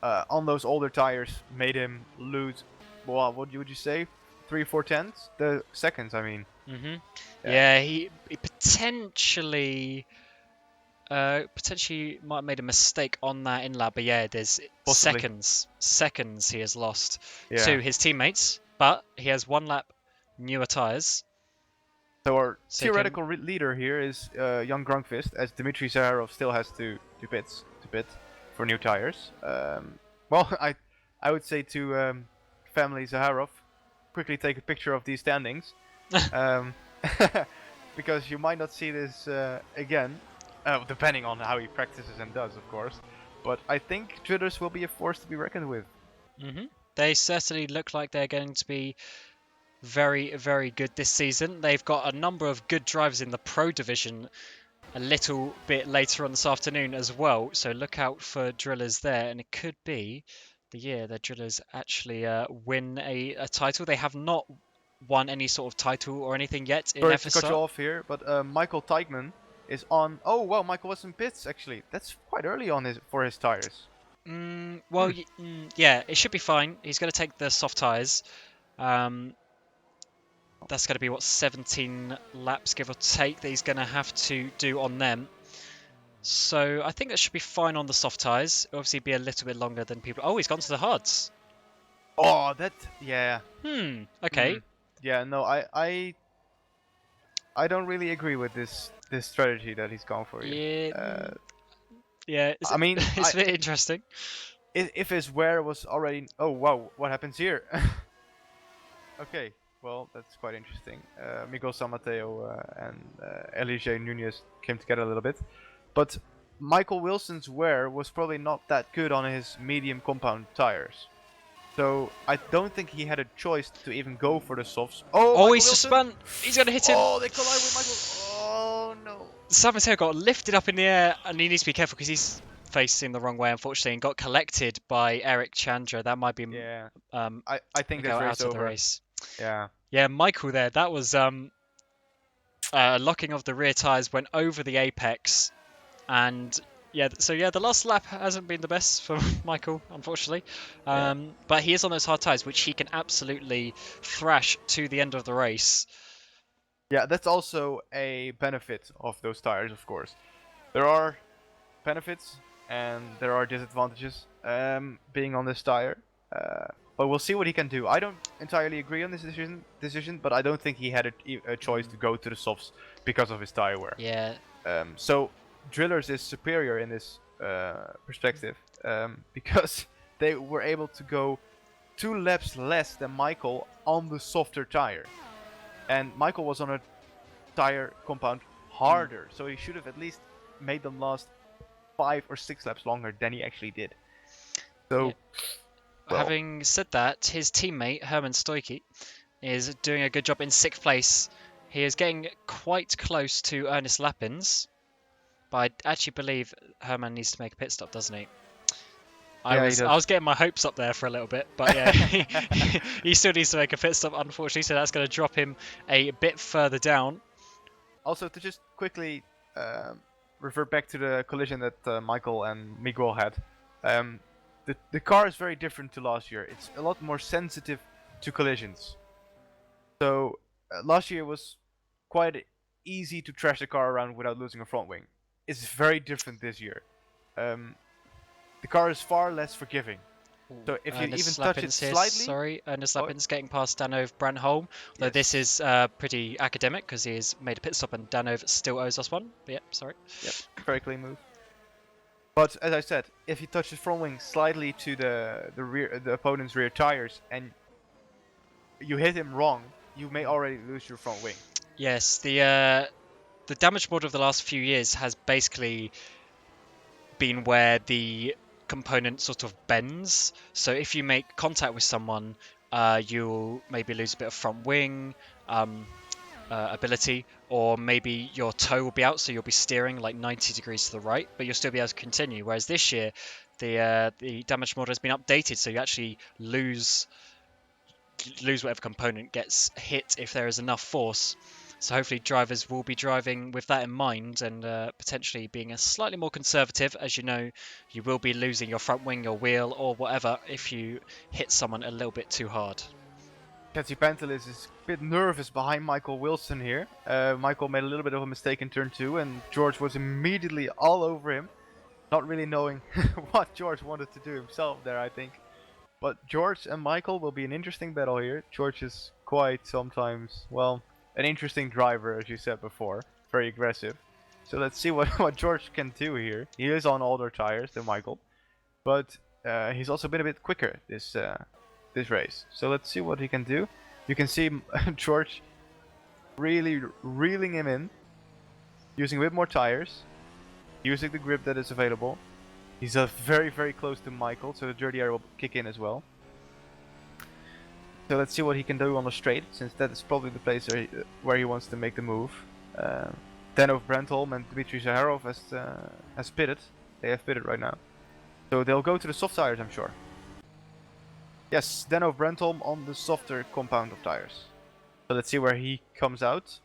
on those older tires made him lose, well, what would you say? 3/4 tenths? The seconds, I mean. Mm-hmm. Yeah. Yeah, he potentially might have made a mistake on that in lap, but yeah, there's Possibly. seconds he has lost Yeah. to his teammates, but he has one lap newer tyres. So our So he can- theoretical leader here is Jan Grunqvist, as Dmitry Zaharov still has to pit for new tires. Well, I would say to family Zaharov, quickly take a picture of these standings, because you might not see this again, depending on how he practices and does, of course. But I think Drillers will be a force to be reckoned with. Mm-hmm. They certainly look like they're going to be very, very good this season. They've got a number of good drivers in the Pro Division a little bit later on this afternoon as well. So look out for Drillers there, and it could be the year that Drillers actually win a title. They have not won any sort of title or anything yet in Sorry to cut you FSR. off here, but Michael Teichmann is on. Oh well, Michael was in pits actually. That's quite early on for his tires. Yeah, it should be fine. He's going to take the soft tyres. That's going to be, 17 laps, give or take, that he's going to have to do on them. So I think that should be fine on the soft tyres. Obviously be a little bit longer than people... Oh, he's gone to the hards. Oh, yeah. Okay. Yeah, no, I don't really agree with this strategy that he's gone for here. Yeah, I mean, it's a bit interesting. If his wear was already... Oh, wow, what happens here? Okay, well, that's quite interesting. Miguel San Mateo and Elige Nunez came together a little bit. But Michael Wilson's wear was probably not that good on his medium compound tires. So I don't think he had a choice to even go for the softs. Oh, He's spun. He's going to hit him. Oh, they collide with Michael. Oh, no. San Mateo got lifted up in the air, and he needs to be careful because he's facing the wrong way, unfortunately, and got collected by Eric Chandra. That might be Yeah. I I think go that's out race of over. the race. Yeah. Yeah, Michael there. That was locking of the rear tyres, went over the apex, and the last lap hasn't been the best for Michael, unfortunately. But he is on those hard tyres, which he can absolutely thrash to the end of the race. Yeah, that's also a benefit of those tires, of course. There are benefits and there are disadvantages being on this tire. But we'll see what he can do. I don't entirely agree on this decision, but I don't think he had a choice to go to the softs because of his tire wear. Yeah. So Drillers is superior in this perspective because they were able to go 2 laps less than Michael on the softer tire. And Michael was on a tire compound harder, so he should have at least made them last 5 or 6 laps longer than he actually did. So, Yeah. Having said that, his teammate Herman Stoicke is doing a good job in 6th place. He is getting quite close to Ernest Lappins, but I actually believe Herman needs to make a pit stop, doesn't he? I was getting my hopes up there for a little bit, but yeah, he still needs to make a pit stop, unfortunately, so that's going to drop him a bit further down. Also, to just quickly revert back to the collision that Michael and Miguel had, the car is very different to last year. It's a lot more sensitive to collisions. So last year was quite easy to trash the car around without losing a front wing. It's very different this year. The car is far less forgiving. So if you even touch it slightly... Ernest Lappins getting past Danove Brandholm. Though this is pretty academic because he has made a pit stop and Danove still owes us one. But yep, sorry. Yep, very clean move. But as I said, if he touches front wing slightly to the opponent's rear tires and you hit him wrong, you may already lose your front wing. Yes, the damage model of the last few years has basically been where the component sort of bends. So if you make contact with someone, you'll maybe lose a bit of front wing ability, or maybe your toe will be out, so you'll be steering like 90 degrees to the right, but you'll still be able to continue. Whereas this year, the damage model has been updated, so you actually lose whatever component gets hit if there is enough force. So hopefully drivers will be driving with that in mind and potentially being a slightly more conservative. As you know, you will be losing your front wing, your wheel, or whatever if you hit someone a little bit too hard. Patsy Pantelis is a bit nervous behind Michael Wilson here. Michael made a little bit of a mistake in turn 2 and George was immediately all over him. Not really knowing what George wanted to do himself there, I think. But George and Michael will be an interesting battle here. George is quite sometimes, well, an interesting driver, as you said before. Very aggressive. So let's see what George can do here. He is on older tires than Michael. But he's also been a bit quicker this race. So let's see what he can do. You can see George really reeling him in. Using a bit more tires. Using the grip that is available. He's very, very close to Michael, so the dirty air will kick in as well. So let's see what he can do on the straight, since that is probably the place where he wants to make the move. Denov Brentholm and Dmitry Zaharov has pitted. They have pitted right now. So they'll go to the soft tires, I'm sure. Yes, Denov Brentholm on the softer compound of tires. So let's see where he comes out.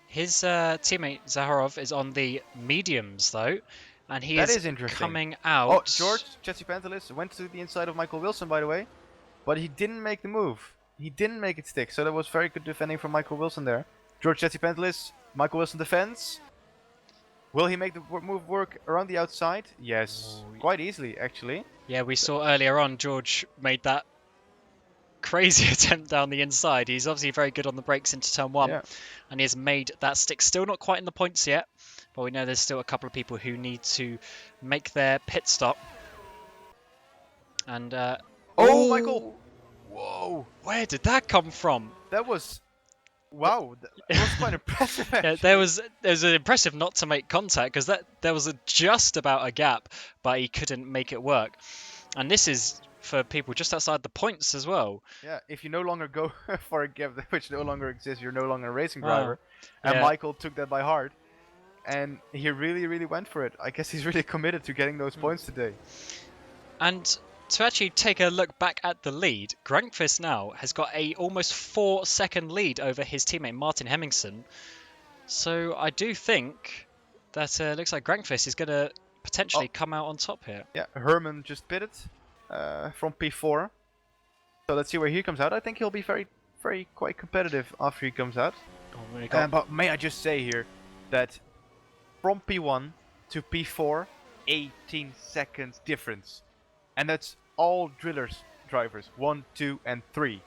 His teammate Zaharov is on the mediums though, and he That is is interesting. coming out. Oh, George Chetzipantelis went to the inside of Michael Wilson, by the way, but he didn't make the move. He didn't make it stick, so that was very good defending from Michael Wilson there. George Chetzipantelis, Michael Wilson defends. Will he make the move work around the outside? Yes, quite easily actually. Yeah, we saw earlier on George made that crazy attempt down the inside. He's obviously very good on the brakes into turn 1, and he has made that stick. Still not quite in the points yet, but we know there's still a couple of people who need to make their pit stop. And oh, Michael! Whoa! Where did that come from? That was, wow! That was quite impressive. Actually. Yeah, there was impressive not to make contact, because there was just about a gap, but he couldn't make it work. And this is for people just outside the points as well. Yeah, if you no longer go for a gap which no longer exists, you're no longer a racing driver. And Michael took that by heart, and he really, really went for it. I guess he's really committed to getting those points today. And to actually take a look back at the lead, Grankvist now has got a almost 4-second lead over his teammate Martin Hemmingsen. So I do think that looks like Grankvist is going to potentially come out on top here. Yeah, Herman just pitted from P4. So let's see where he comes out. I think he'll be very quite competitive after he comes out. But may I just say here that from P1 to P4, 18 seconds difference. And that's all drillers drivers, 1, 2 and 3.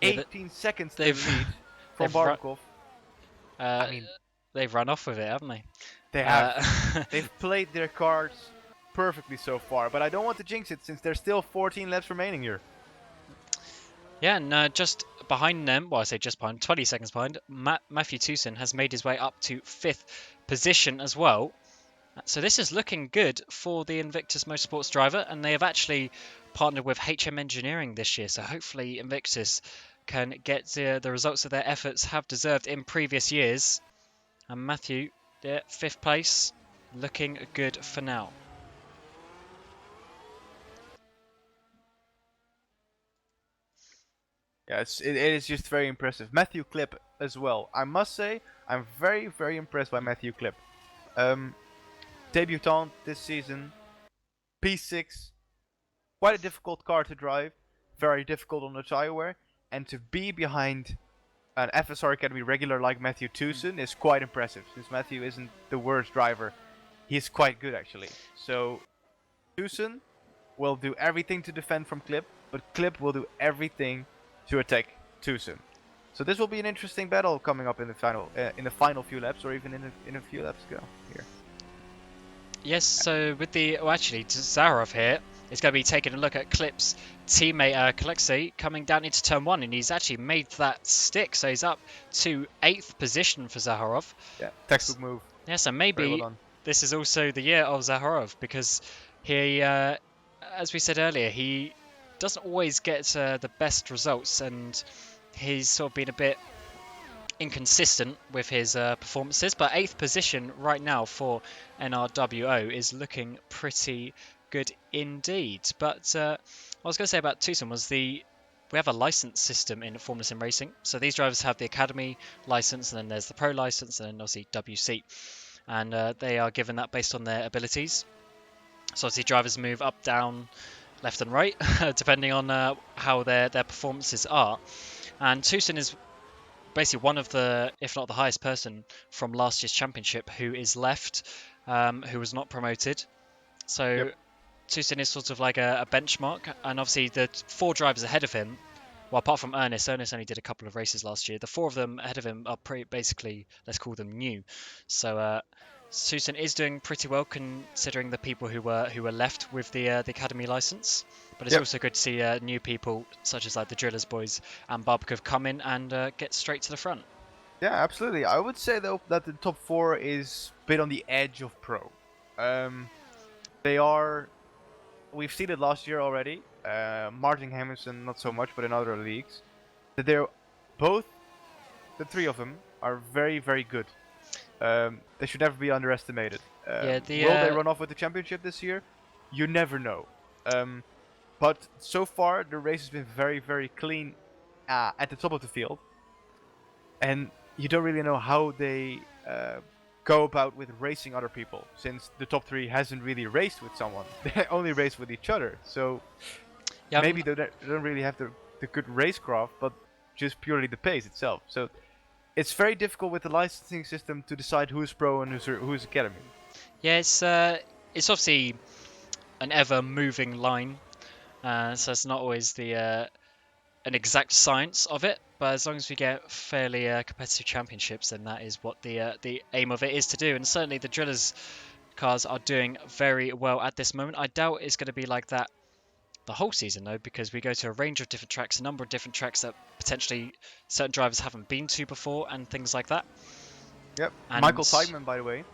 18 seconds to lead from Barkov. I mean, they've run off with it, haven't they? They have. They've played their cards perfectly so far, but I don't want to jinx it since there's still 14 laps remaining here. Yeah, and just behind them, well, I say just behind, 20 seconds behind, Matthew Towson has made his way up to 5th position as well. So this is looking good for the Invictus Motorsports driver, and they have actually partnered with HM Engineering this year, so hopefully Invictus can get the results that their efforts have deserved in previous years. And Matthew, 5th place, looking good for now. Yeah, it is just very impressive. Matthew Klipp as well. I must say, I'm very, very impressed by Matthew Klipp. Debutant this season, P6, quite a difficult car to drive, very difficult on the tire wear, and to be behind an FSR Academy regular like Matthew Towson is quite impressive. Since Matthew isn't the worst driver, he's quite good actually. So Towson will do everything to defend from Klipp, but Klipp will do everything to attack Towson. So this will be an interesting battle coming up in the final few laps, or even in a few laps ago here. Yes, so with the... Well, actually, Zaharov here is going to be taking a look at Clip's teammate, Kalexi, coming down into turn 1, and he's actually made that stick, so he's up to 8th position for Zaharov. Yeah, textbook move. Yeah, so Very well maybe done. this is also the year of Zaharov, because he, as we said earlier, he doesn't always get the best results, and he's sort of been a bit inconsistent with his performances, but 8th position right now for NRWO is looking pretty good indeed. But what I was going to say about Tucson was we have a license system in Formula Sim Racing. So these drivers have the Academy license, and then there's the Pro license, and then obviously WC. And they are given that based on their abilities. So obviously drivers move up, down, left and right, depending on how their performances are. And Tucson is basically one of the, if not the highest person from last year's championship who is left, who was not promoted. So Yep. Tucson is sort of like a benchmark, and obviously the 4 drivers ahead of him, well, apart from Ernest only did a couple of races last year. The 4 of them ahead of him are pretty, basically, let's call them new. So Tucson is doing pretty well considering the people who were left with the academy license. But it's Yep. also good to see new people such as like the Drillers boys and Barbakov come in and get straight to the front. Yeah, absolutely. I would say though that the top 4 is a bit on the edge of pro. They are. We've seen it last year already. Martin Hamilton, not so much, but in other leagues, that they're both. The 3 of them are very, very good. They should never be underestimated. Yeah, will they run off with the championship this year? You never know. But so far, the race has been very, very clean at the top of the field. And you don't really know how they go about with racing other people, since the top 3 hasn't really raced with someone. They only race with each other. So Yeah, maybe they don't really have the good racecraft, but just purely the pace itself. So it's very difficult with the licensing system to decide who's pro and who's academy. Yeah, it's obviously an ever-moving line, so it's not always the an exact science of it. But as long as we get fairly competitive championships, then that is what the aim of it is to do. And certainly the Drillers cars are doing very well at this moment. I doubt it's going to be like that the whole season though, because we go to a range of different tracks, a number of different tracks that potentially certain drivers haven't been to before, and things like that. Yep. And Michael Teigman, by the way.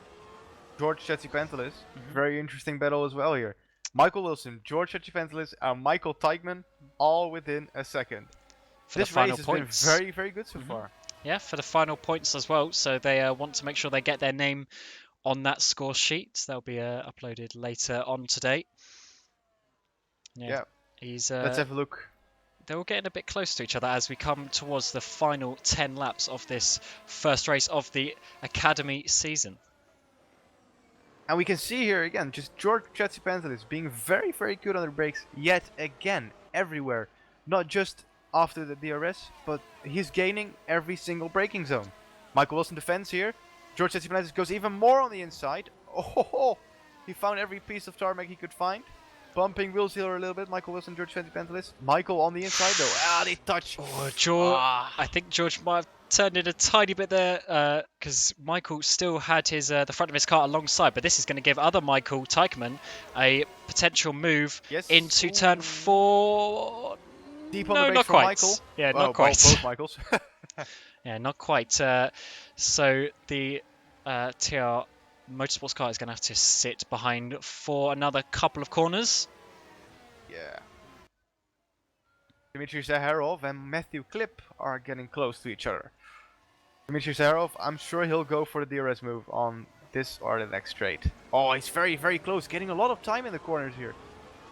George Chatzipantelis. Very interesting battle as well here. Michael Wilson, George Chatzipantelis, and Michael Teigman all within a second. for This the final race has points, been very, very good so far. yeah, for the final points as well. So they want to make sure they get their name on that score sheet. They'll be uploaded later on today. Yeah. He's Let's have a look. they're all getting a bit close to each other as we come towards the final 10 laps of this first race of the Academy season. And we can see here again, just George Chatzipantelis being very, very good on the brakes yet again, everywhere. Not just after the DRS, but he's gaining every single braking zone. Michael Wilson defends here. George Chatzipantelis goes even more on the inside. Oh, he found every piece of tarmac he could find. Bumping wheels here a little bit, Michael Wilson, George Chatzipantelis. Michael on the inside though. They touch. Oh, George! I think George might have turned it a tiny bit there because Michael still had his the front of his car alongside, but this is going to give other Michael Teichmann a potential move into turn 4. Deep on No, the brakes not for quite. Michael. Yeah, Well, not quite. Both Michaels. Yeah, not quite. So the TR Motorsports car is going to have to sit behind for another couple of corners. Yeah. Dmitry Zaharov and Matthew Klipp are getting close to each other. Dmitry Zaharov, I'm sure he'll go for the DRS move on this or the next straight. Oh, he's very, very close, getting a lot of time in the corners here.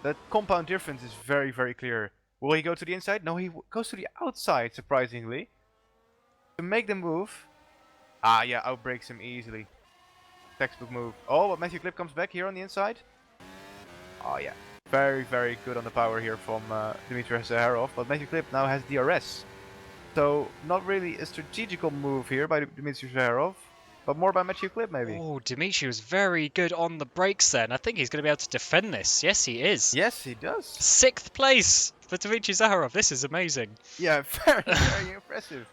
That compound difference is very, very clear. Will he go to the inside? No, he goes to the outside, surprisingly. To make the move. Yeah, outbreaks him easily. Textbook move. Oh, but Matthew Klipp comes back here on the inside. Oh, yeah. Very, very good on the power here from Dmitry Zaharov. But Matthew Klipp now has DRS. So, not really a strategical move here by Dmitry Zaharov, but more by Matthew Klipp, maybe. Oh, Dimitri was very good on the brakes then. I think he's going to be able to defend this. Yes, he is. Yes, he does. 6th place for Dmitry Zaharov. This is amazing. Yeah, very, very impressive.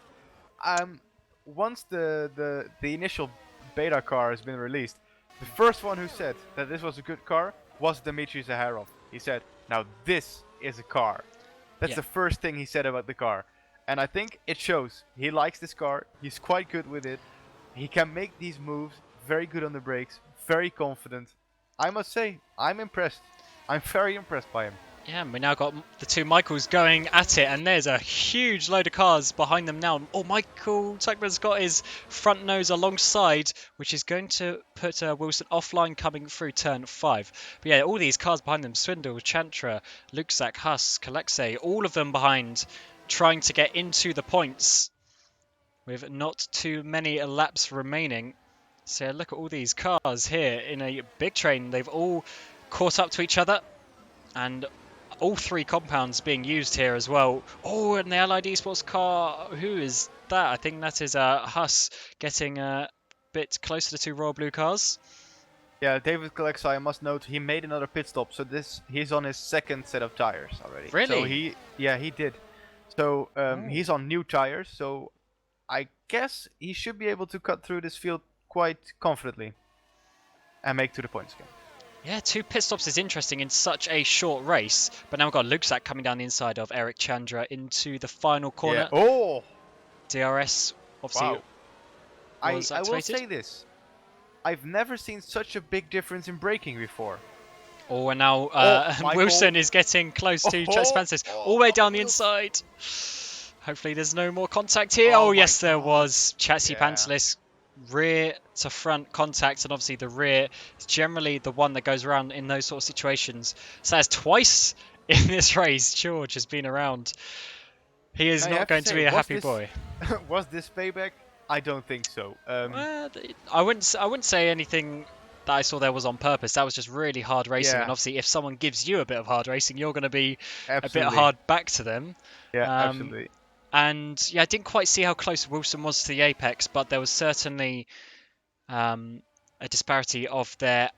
Once the initial beta car has been released, The first one who said that this was a good car was Dmitry Zaharov. He said, "Now this is a car." That's Yeah. the first thing he said about the car. And I think it shows. He likes this car. He's quite good with it. He can make these moves. Very good on the brakes. Very confident. I must say, I'm impressed. I'm very impressed by him. Yeah, and we now got the two Michaels going at it, and there's a huge load of cars behind them now. Oh, Michael Tuckman's got his front nose alongside, which is going to put Wilson offline coming through turn 5. But yeah, all these cars behind them, Swindle, Chantra, Luxak, Huss, Kalexei, all of them behind, trying to get into the points with not too many laps remaining. So yeah, look at all these cars here in a big train. They've all caught up to each other, and all 3 compounds being used here as well. Oh, and the Allied Esports car, who is that? I think that is Huss getting a bit closer to 2 Royal Blue cars. Yeah, David Kalexai, I must note, he made another pit stop. So he's on his 2nd set of tires already. Really? So he did. So he's on new tires. So I guess he should be able to cut through this field quite confidently and make to the points again. Yeah, 2 pit stops is interesting in such a short race. But now we've got Luxak coming down the inside of Eric Chandra into the final corner. Yeah. Oh! DRS, obviously, Wow. I will activated. say this. I've never seen such a big difference in braking before. Oh, and now Michael. Wilson is getting close to Chet Spencer's, all the way down the inside. Hopefully there's no more contact here. Oh, yes, there was. Chatsi Pantelis, rear to front contact, and obviously the rear is generally the one that goes around in those sort of situations. So that's twice in this race George has been around. He is I not have going to to say, be a was happy this- boy. Was this payback? I don't think so. I wouldn't say anything that I saw there was on purpose. That was just really hard racing, Yeah. and obviously if someone gives you a bit of hard racing, you're going to be Absolutely. a bit hard back to them. Yeah, absolutely. And yeah, I didn't quite see how close Wilson was to the apex, but there was certainly a disparity of the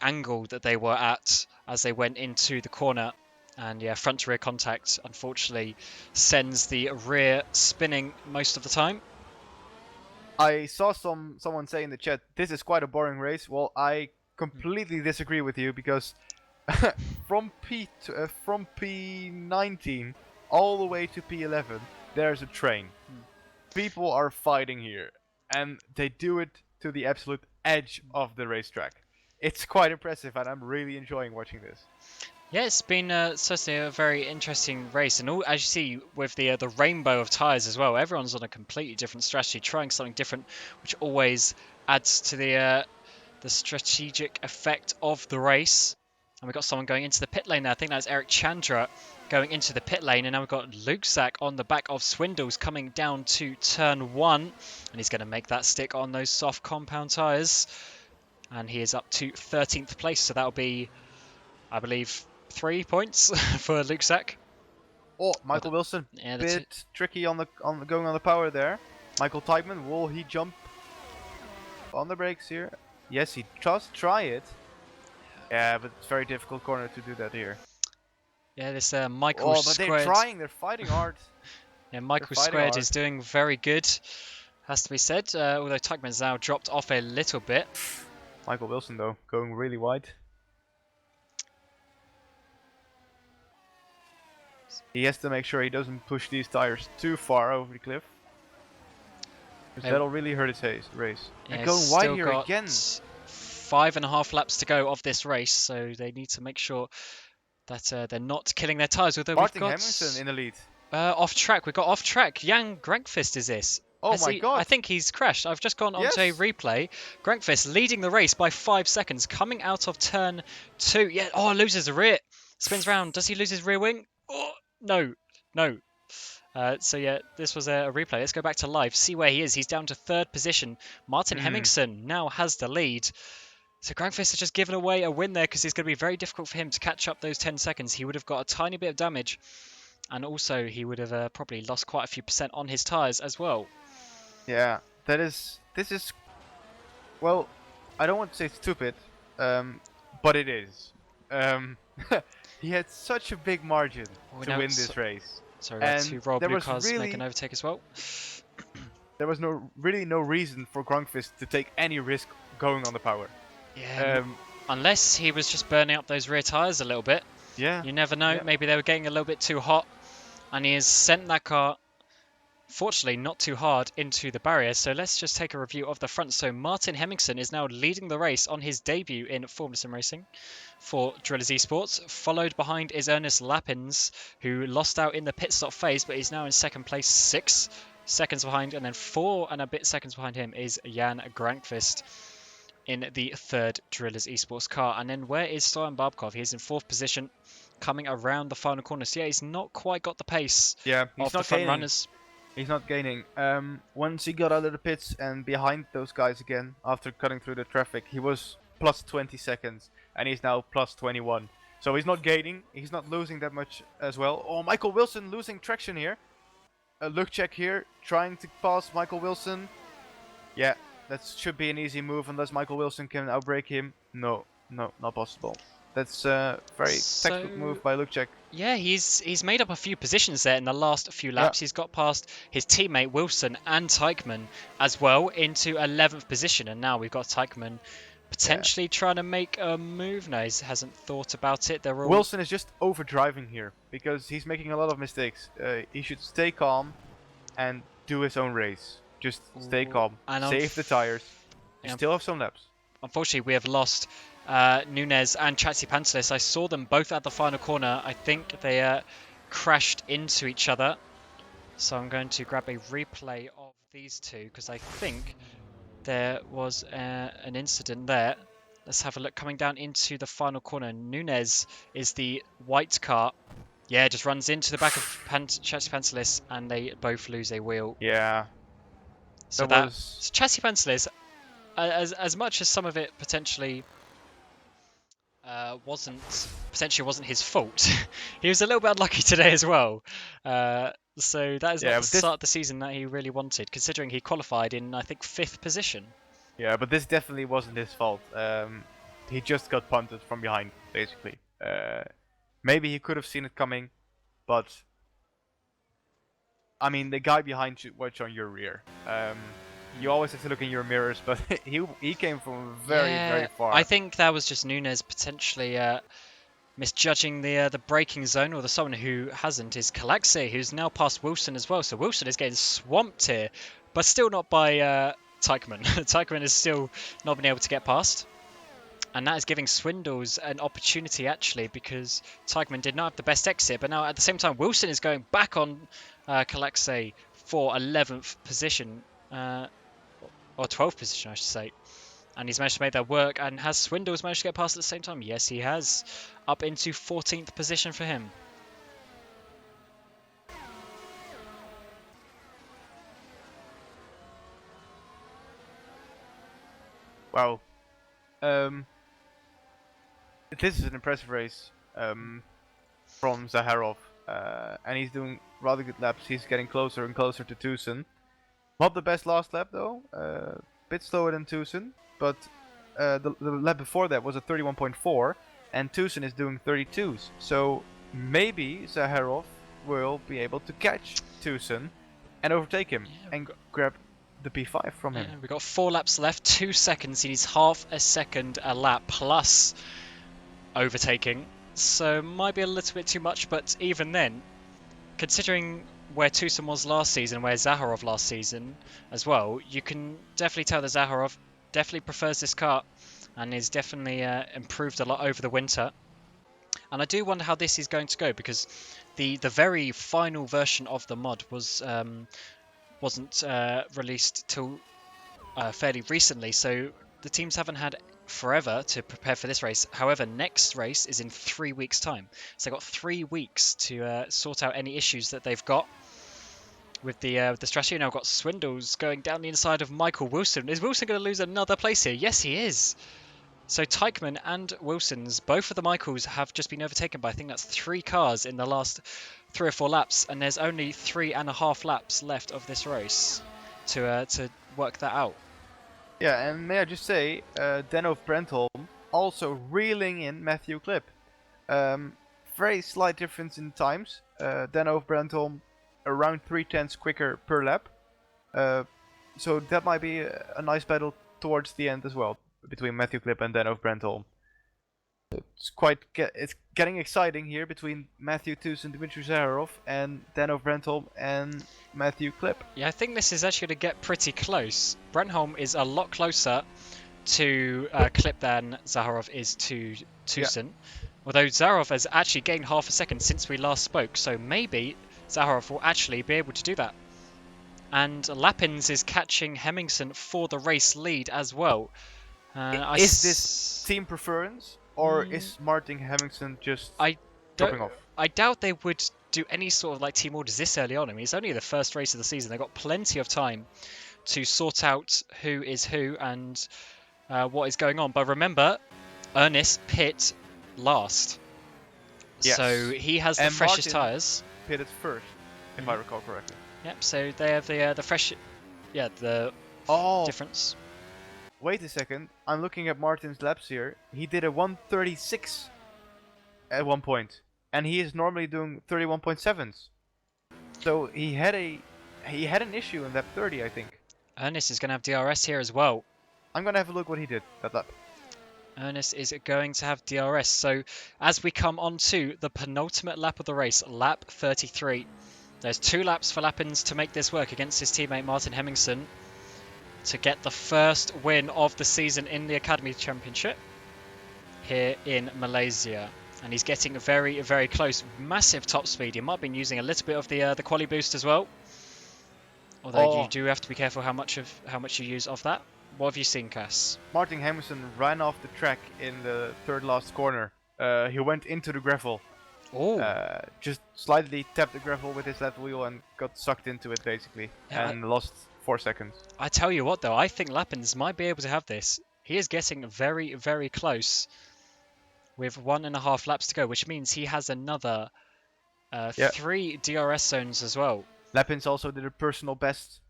angle that they were at as they went into the corner. And yeah, front to rear contact unfortunately sends the rear spinning most of the time. I saw someone say in the chat, this is quite a boring race. Well, I completely disagree with you because from P19 all the way to P11, there's a train. People are fighting here, and they do it to the absolute edge of the racetrack. It's quite impressive, and I'm really enjoying watching this. Yeah, it's been certainly a very interesting race, and all, as you see with the rainbow of tyres as well, everyone's on a completely different strategy, trying something different, which always adds to the strategic effect of the race. And we've got someone going into the pit lane there. I think that's Eric Chandra going into the pit lane, and now we've got Luxak on the back of Swindles coming down to turn 1, and he's going to make that stick on those soft compound tyres, and he is up to 13th place, so that'll be, I believe, 3 points for Luxak. Oh, Michael Wilson, yeah, bit tricky on the going on the power there. Michael Teichmann, will he jump on the brakes here? Yes, he does try it. Yeah, but it's very difficult corner to do that here. Yeah, this Michael Oh, but Squared. they're trying. They're fighting hard. Yeah, Michael fighting Squared hard. is doing very good, has to be said. Although Teichmann's now dropped off a little bit. Michael Wilson though, going really wide. He has to make sure he doesn't push these tires too far over the cliff. Because that'll really hurt his race. Yeah, And going he's wide still here got again. 5.5 laps to go of this race, so they need to make sure that they're not killing their tyres. Although Martin we've got Hemmingsen in the lead. off track. We've got off track. Jan Grankvist is this. Oh my god. I think he's crashed. I've just gone onto a Yes. replay. Grankvist leading the race by 5 seconds, coming out of turn 2. Yeah, oh, loses the rear. Spins round. Does he lose his rear wing? Oh, no. So yeah, this was a replay. Let's go back to live, see where he is. He's down to 3rd position. Martin Hemmingsen now has the lead. So Grankvist has just given away a win there because it's going to be very difficult for him to catch up those 10 seconds. He would have got a tiny bit of damage, and also he would have probably lost quite a few % on his tyres as well. Yeah, this is, well, I don't want to say stupid, but it is. He had such a big margin to win this race. Sorry, we had And 2 Royal there Blue was cars make really- an overtake as well. There was really no reason for Grankvist to take any risk going on the power. Yeah, unless he was just burning up those rear tyres a little bit. Yeah. You never know. Yeah. Maybe they were getting a little bit too hot, and he has sent that car, fortunately not too hard, into the barrier. So let's just take a review of the front. So Martin Hemmingson is now leading the race on his debut in Formula Sim Racing for Drillers Esports. Followed behind is Ernest Lappins, who lost out in the pit stop phase, but he's now in second place, 6 seconds behind, and then 4 and a bit seconds behind him is Jan Grankvist in the third Drillers Esports car. And then where is Stoyan Barbkov? He's in 4th position, coming around the final corner. So yeah, he's not quite got the pace of the front runners. He's not gaining. Once he got out of the pits and behind those guys again, after cutting through the traffic, he was plus 20 seconds, and he's now plus 21. So he's not gaining, he's not losing that much as well. Oh, Michael Wilson losing traction here. A look check here, trying to pass Michael Wilson. Yeah, that should be an easy move unless Michael Wilson can outbrake him. No, not possible. That's a very tactical move by look check. Yeah, he's made up a few positions there in the last few laps. Yeah. He's got past his teammate Wilson and Teichmann as well into 11th position, and now we've got Teichmann potentially trying to make a move. No, he hasn't thought about it. Wilson is just overdriving here because he's making a lot of mistakes. He should stay calm and do his own race. Just stay calm, and save the tires. You still have some laps. Unfortunately, we have lost Nunez and Chatzipantelis. I saw them both at the final corner. I think they crashed into each other. So I'm going to grab a replay of these two because I think there was an incident there. Let's have a look. Coming down into the final corner, Nunez is the white car. Yeah, just runs into the back of Chatzipantelis and they both lose a wheel. Yeah. So that's Chatzipantelis. As much as some of it potentially wasn't his fault, he was a little bit unlucky today as well. So that is not the start of the season that he really wanted, considering he qualified in, I think, 5th position. Yeah, but this definitely wasn't his fault. He just got punted from behind, basically. Maybe he could have seen it coming, but I mean, the guy behind should watch on your rear. You always have to look in your mirrors, but he came from very far. I think that was just Nunez potentially misjudging the braking zone, or someone who hasn't is Kalaxe, who's now past Wilson as well. So Wilson is getting swamped here, but still not by Teichmann. Teichmann is still not been able to get past. And that is giving Swindles an opportunity, actually, because Teichmann did not have the best exit. But now, at the same time, Wilson is going back on Kalaxe for 11th position. Or 12th position, I should say. And he's managed to make that work. And has Swindles managed to get past at the same time? Yes, he has. Up into 14th position for him. Wow. This is an impressive race from Zaharov. And he's doing rather good laps. He's getting closer and closer to Tucson. Not the best last lap though, bit slower than Tucson, but the lap before that was a 31.4, and Tucson is doing 32s. So maybe Zaharov will be able to catch Tucson and overtake him and grab the P5 from him. We've got 4 laps left, 2 seconds. He needs half a second a lap plus overtaking. So might be a little bit too much, but even then, considering where Tucson was last season, where Zaharov last season as well, you can definitely tell that Zaharov definitely prefers this car and is definitely improved a lot over the winter. And I do wonder how this is going to go, because the very final version of the mod wasn't released till fairly recently, so the teams haven't had forever to prepare for this race. However, next race is in 3 weeks' time, so they've got 3 weeks to sort out any issues that they've got with the strategy. Now I've got Swindles going down the inside of Michael Wilson. Is Wilson going to lose another place here? Yes, he is. So Teichmann and Wilson's, both of the Michaels, have just been overtaken by, I think that's 3 cars in the last 3 or 4 laps, and there's only 3.5 laps left of this race to work that out. Yeah, and may I just say, Denno Brentholm also reeling in Matthew Klipp. Very slight difference in times. Denno Brentholm around 3/10 quicker per lap. So that might be a nice battle towards the end as well. between Matthew Klipp and Denhof Brentholm. It's getting exciting here between Matthew Tusen, Dmitry Zaharov, and Denhof Brentholm and Matthew Klipp. Yeah, I think this is actually going to get pretty close. Brentholm is a lot closer to Klipp than Zaharov is to Tusen. Yeah. Although Zaharov has actually gained half a second since we last spoke, so maybe Zaharov will actually be able to do that. And Lappins is catching Hemmingsen for the race lead as well. Is this team preference, or is Martin Hemmingsen just dropping off? I doubt they would do any sort of like team orders this early on. I mean, it's only the first race of the season. They've got plenty of time to sort out who is who and what is going on. But remember, Ernest pit last. Yes. So he has the freshest tyres. Pitted first, if I recall correctly. Yep, so they have the fresh... Yeah, the difference. Wait a second. I'm looking at Martin's laps here. He did a 1:36 at one point. And he is normally doing 31.7s. So he had an issue in lap 30, I think. Ernest is going to have DRS here as well. I'm going to have a look what he did that lap. Ernest is going to have DRS. So as we come on to the penultimate lap of the race, lap 33. There's 2 laps for Lappins to make this work against his teammate Martin Hemmingsen to get the first win of the season in the Academy Championship here in Malaysia. And he's getting very, very close. Massive top speed. He might have been using a little bit of the quali boost as well. Although you do have to be careful how much you use of that. What have you seen, Cass? Martin Hemmingsen ran off the track in the third last corner. He went into the gravel. Just slightly tapped the gravel with his left wheel and got sucked into it basically, and lost 4 seconds. I tell you what though, I think Lappins might be able to have this. He is getting very, very close with 1.5 laps to go, which means he has another 3 DRS zones as well. Lappins also did a personal best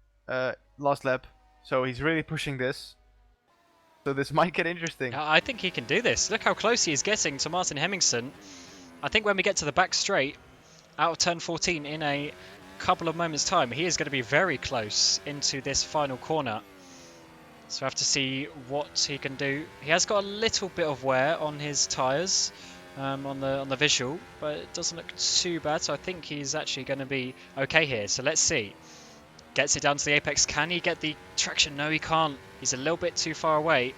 last lap, so he's really pushing this. So this might get interesting. I think he can do this. Look how close he is getting to Martin Hemmingsen. I think when we get to the back straight, out of turn 14 in a couple of moments' time, he is going to be very close into this final corner. So we have to see what he can do. He has got a little bit of wear on his tyres on the visual, but it doesn't look too bad. So I think he's actually going to be okay here. So let's see. Gets it down to the apex. Can he get the traction? No, he can't. He's a little bit too far away.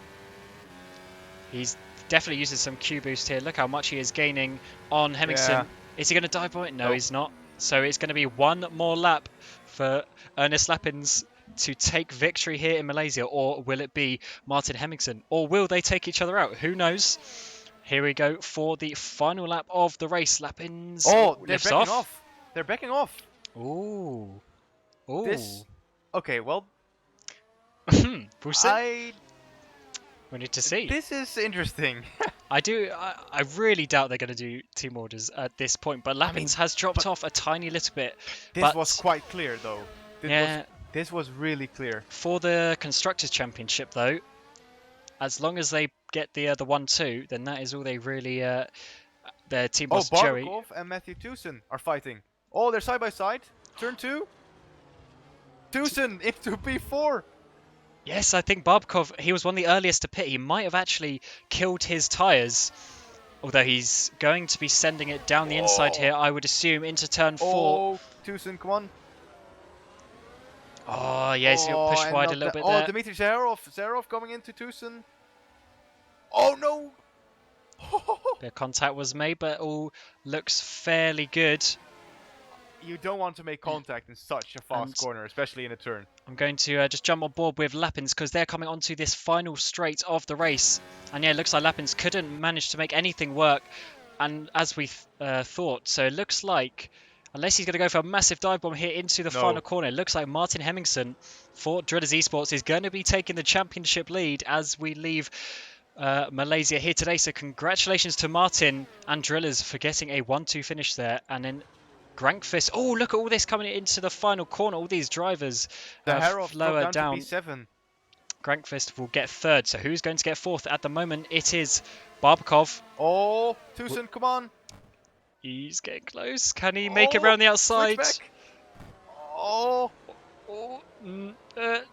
He's definitely using some Q boost here. Look how much he is gaining on Hemmingsen. Yeah. Is he going to dive bomb it? No, he's not. So it's going to be one more lap for Ernest Lappins to take victory here in Malaysia, or will it be Martin Hemmingsen? Or will they take each other out? Who knows? Here we go for the final lap of the race. Lappins lifts off. They're backing off. Ooh. Okay, well... we'll see. We need to see. This is interesting. I really doubt they're going to do team orders at this point, but Lappins has dropped off a tiny little bit. This was quite clear, though. This was really clear. For the Constructors' Championship, though, as long as they get the 1-2, then that is all they really... their team boss, Joey. Barbakov and Matthew Tusen are fighting. Oh, they're side by side. Turn 2. Tusen into P4. Yes, I think Barbakov, he was one of the earliest to pit. He might have actually killed his tyres. Although he's going to be sending it down the inside here, I would assume, into turn 4. Oh, Tusen, come on. Oh, yes, he'll push wide a little bit there. Oh, Dmitry Zaharov coming into Tusen. Oh, no. The contact was made, but all looks fairly good. You don't want to make contact in such a fast corner, especially in a turn. I'm going to just jump on board with Lappins because they're coming onto this final straight of the race. And yeah, it looks like Lappins couldn't manage to make anything work, and as we thought. So it looks like, unless he's going to go for a massive dive bomb here into the final corner, it looks like Martin Hemmingsen for Drillers Esports is going to be taking the championship lead as we leave Malaysia here today. So congratulations to Martin and Drillers for getting a 1-2 finish there. And then Grankfist. Oh, look at all this coming into the final corner. All these drivers lower down. P7. Grankfist will get third. So who's going to get fourth? At the moment, it is Barbakov. Oh, Tusen, come on. He's getting close. Can he make it around the outside? Oh.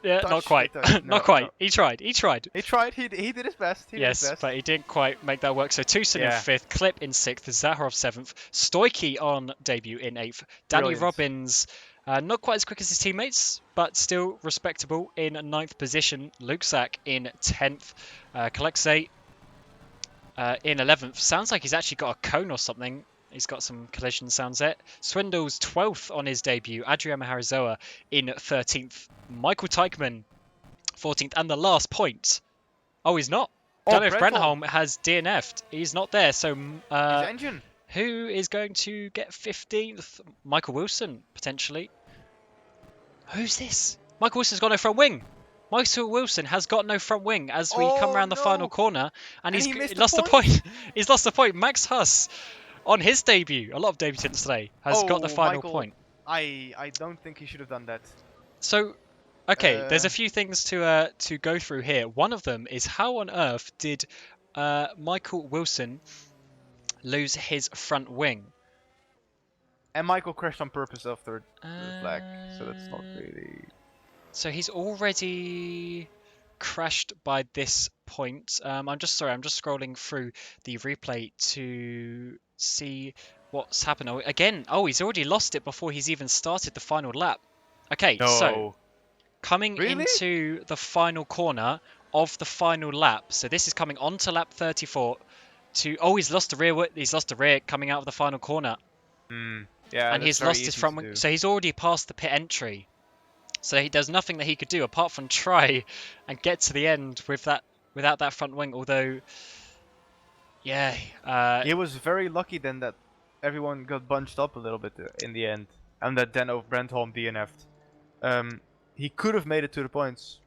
Yeah, touch. not quite. the touch. Not No, quite. no. He tried. He tried. He tried. He did his best. He did his Yes, best. but he didn't quite make that work. So Tucson in Yeah. 5th, Clip in 6th, Zaharov 7th, Stoichi on debut in 8th, Danny Brilliant. Robbins, not quite as quick as his teammates, but still respectable in 9th position, Luke Sack in 10th, Kalexay in 11th. Sounds like he's actually got a cone or something. He's got some collision sounds there. Swindle's 12th on his debut, Adrian Maharizoa in 13th, Michael Teichmann 14th, and the last point. Oh, he's not. Don't know if Brentholm has DNF'd. He's not there. So His engine. who is going to get 15th? Michael Wilson, potentially. Who's this? Michael Wilson's got no front wing. Michael Wilson has got no front wing as we come around the final corner, and he he's missed lost the the point. He's lost the point. Max Huss, on his debut, a lot of debutants today, has got the final Michael, point. I don't think he should have done that. So, okay, there's a few things to go through here. One of them is how on earth did Michael Wilson lose his front wing? And Michael crashed on purpose after the flag, so that's not really. So he's already crashed by this point. I'm just scrolling through the replay to see what's happened. Oh, again, he's already lost it before he's even started the final lap. Okay, so coming into the final corner of the final lap. So this is coming onto lap 34 he's lost the rear. He's lost the rear coming out of the final corner. Yeah, and he's lost his front wing. So he's already passed the pit entry. So there's nothing that he could do apart from try and get to the end without that front wing. Although, yeah, he was very lucky then that everyone got bunched up a little bit in the end, and that then of Brentholm DNF'd. He could have made it to the points.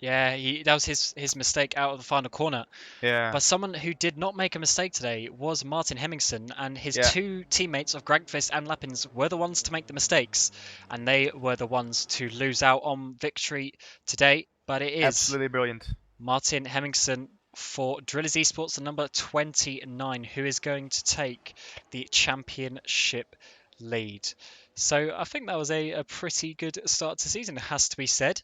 Yeah, that was his mistake out of the final corner. Yeah. But someone who did not make a mistake today was Martin Hemmingsen, and his two teammates of Granqvist and Lappins were the ones to make the mistakes, and they were the ones to lose out on victory today. But it is absolutely brilliant. Martin Hemmingsen for Drillers Esports, the number 29, who is going to take the championship lead. So I think that was a pretty good start to the season, it has to be said.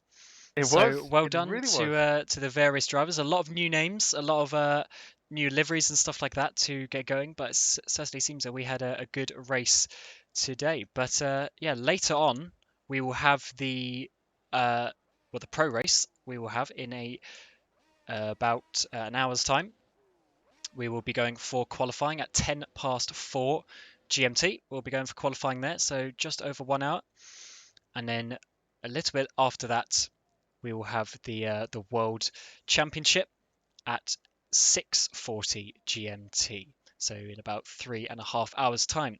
Well done to the various drivers. A lot of new names, a lot of new liveries and stuff like that to get going. But it certainly seems that we had a good race today. But later on we will have the pro race. We will have in about an hour's time. We will be going for qualifying at 4:10 GMT. We'll be going for qualifying there, so just over 1 hour, and then a little bit after that we will have the World Championship at 6:40 GMT, so in about 3.5 hours time.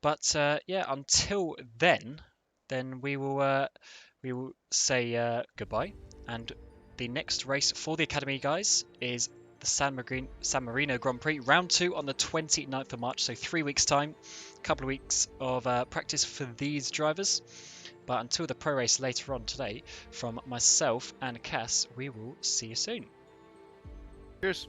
But until then we will say goodbye, and the next race for the Academy guys is the San Marino Grand Prix round 2 on the 29th of March, so 3 weeks time, a couple of weeks of practice for these drivers. But until the pro race later on today, from myself and Cass, we will see you soon. Cheers.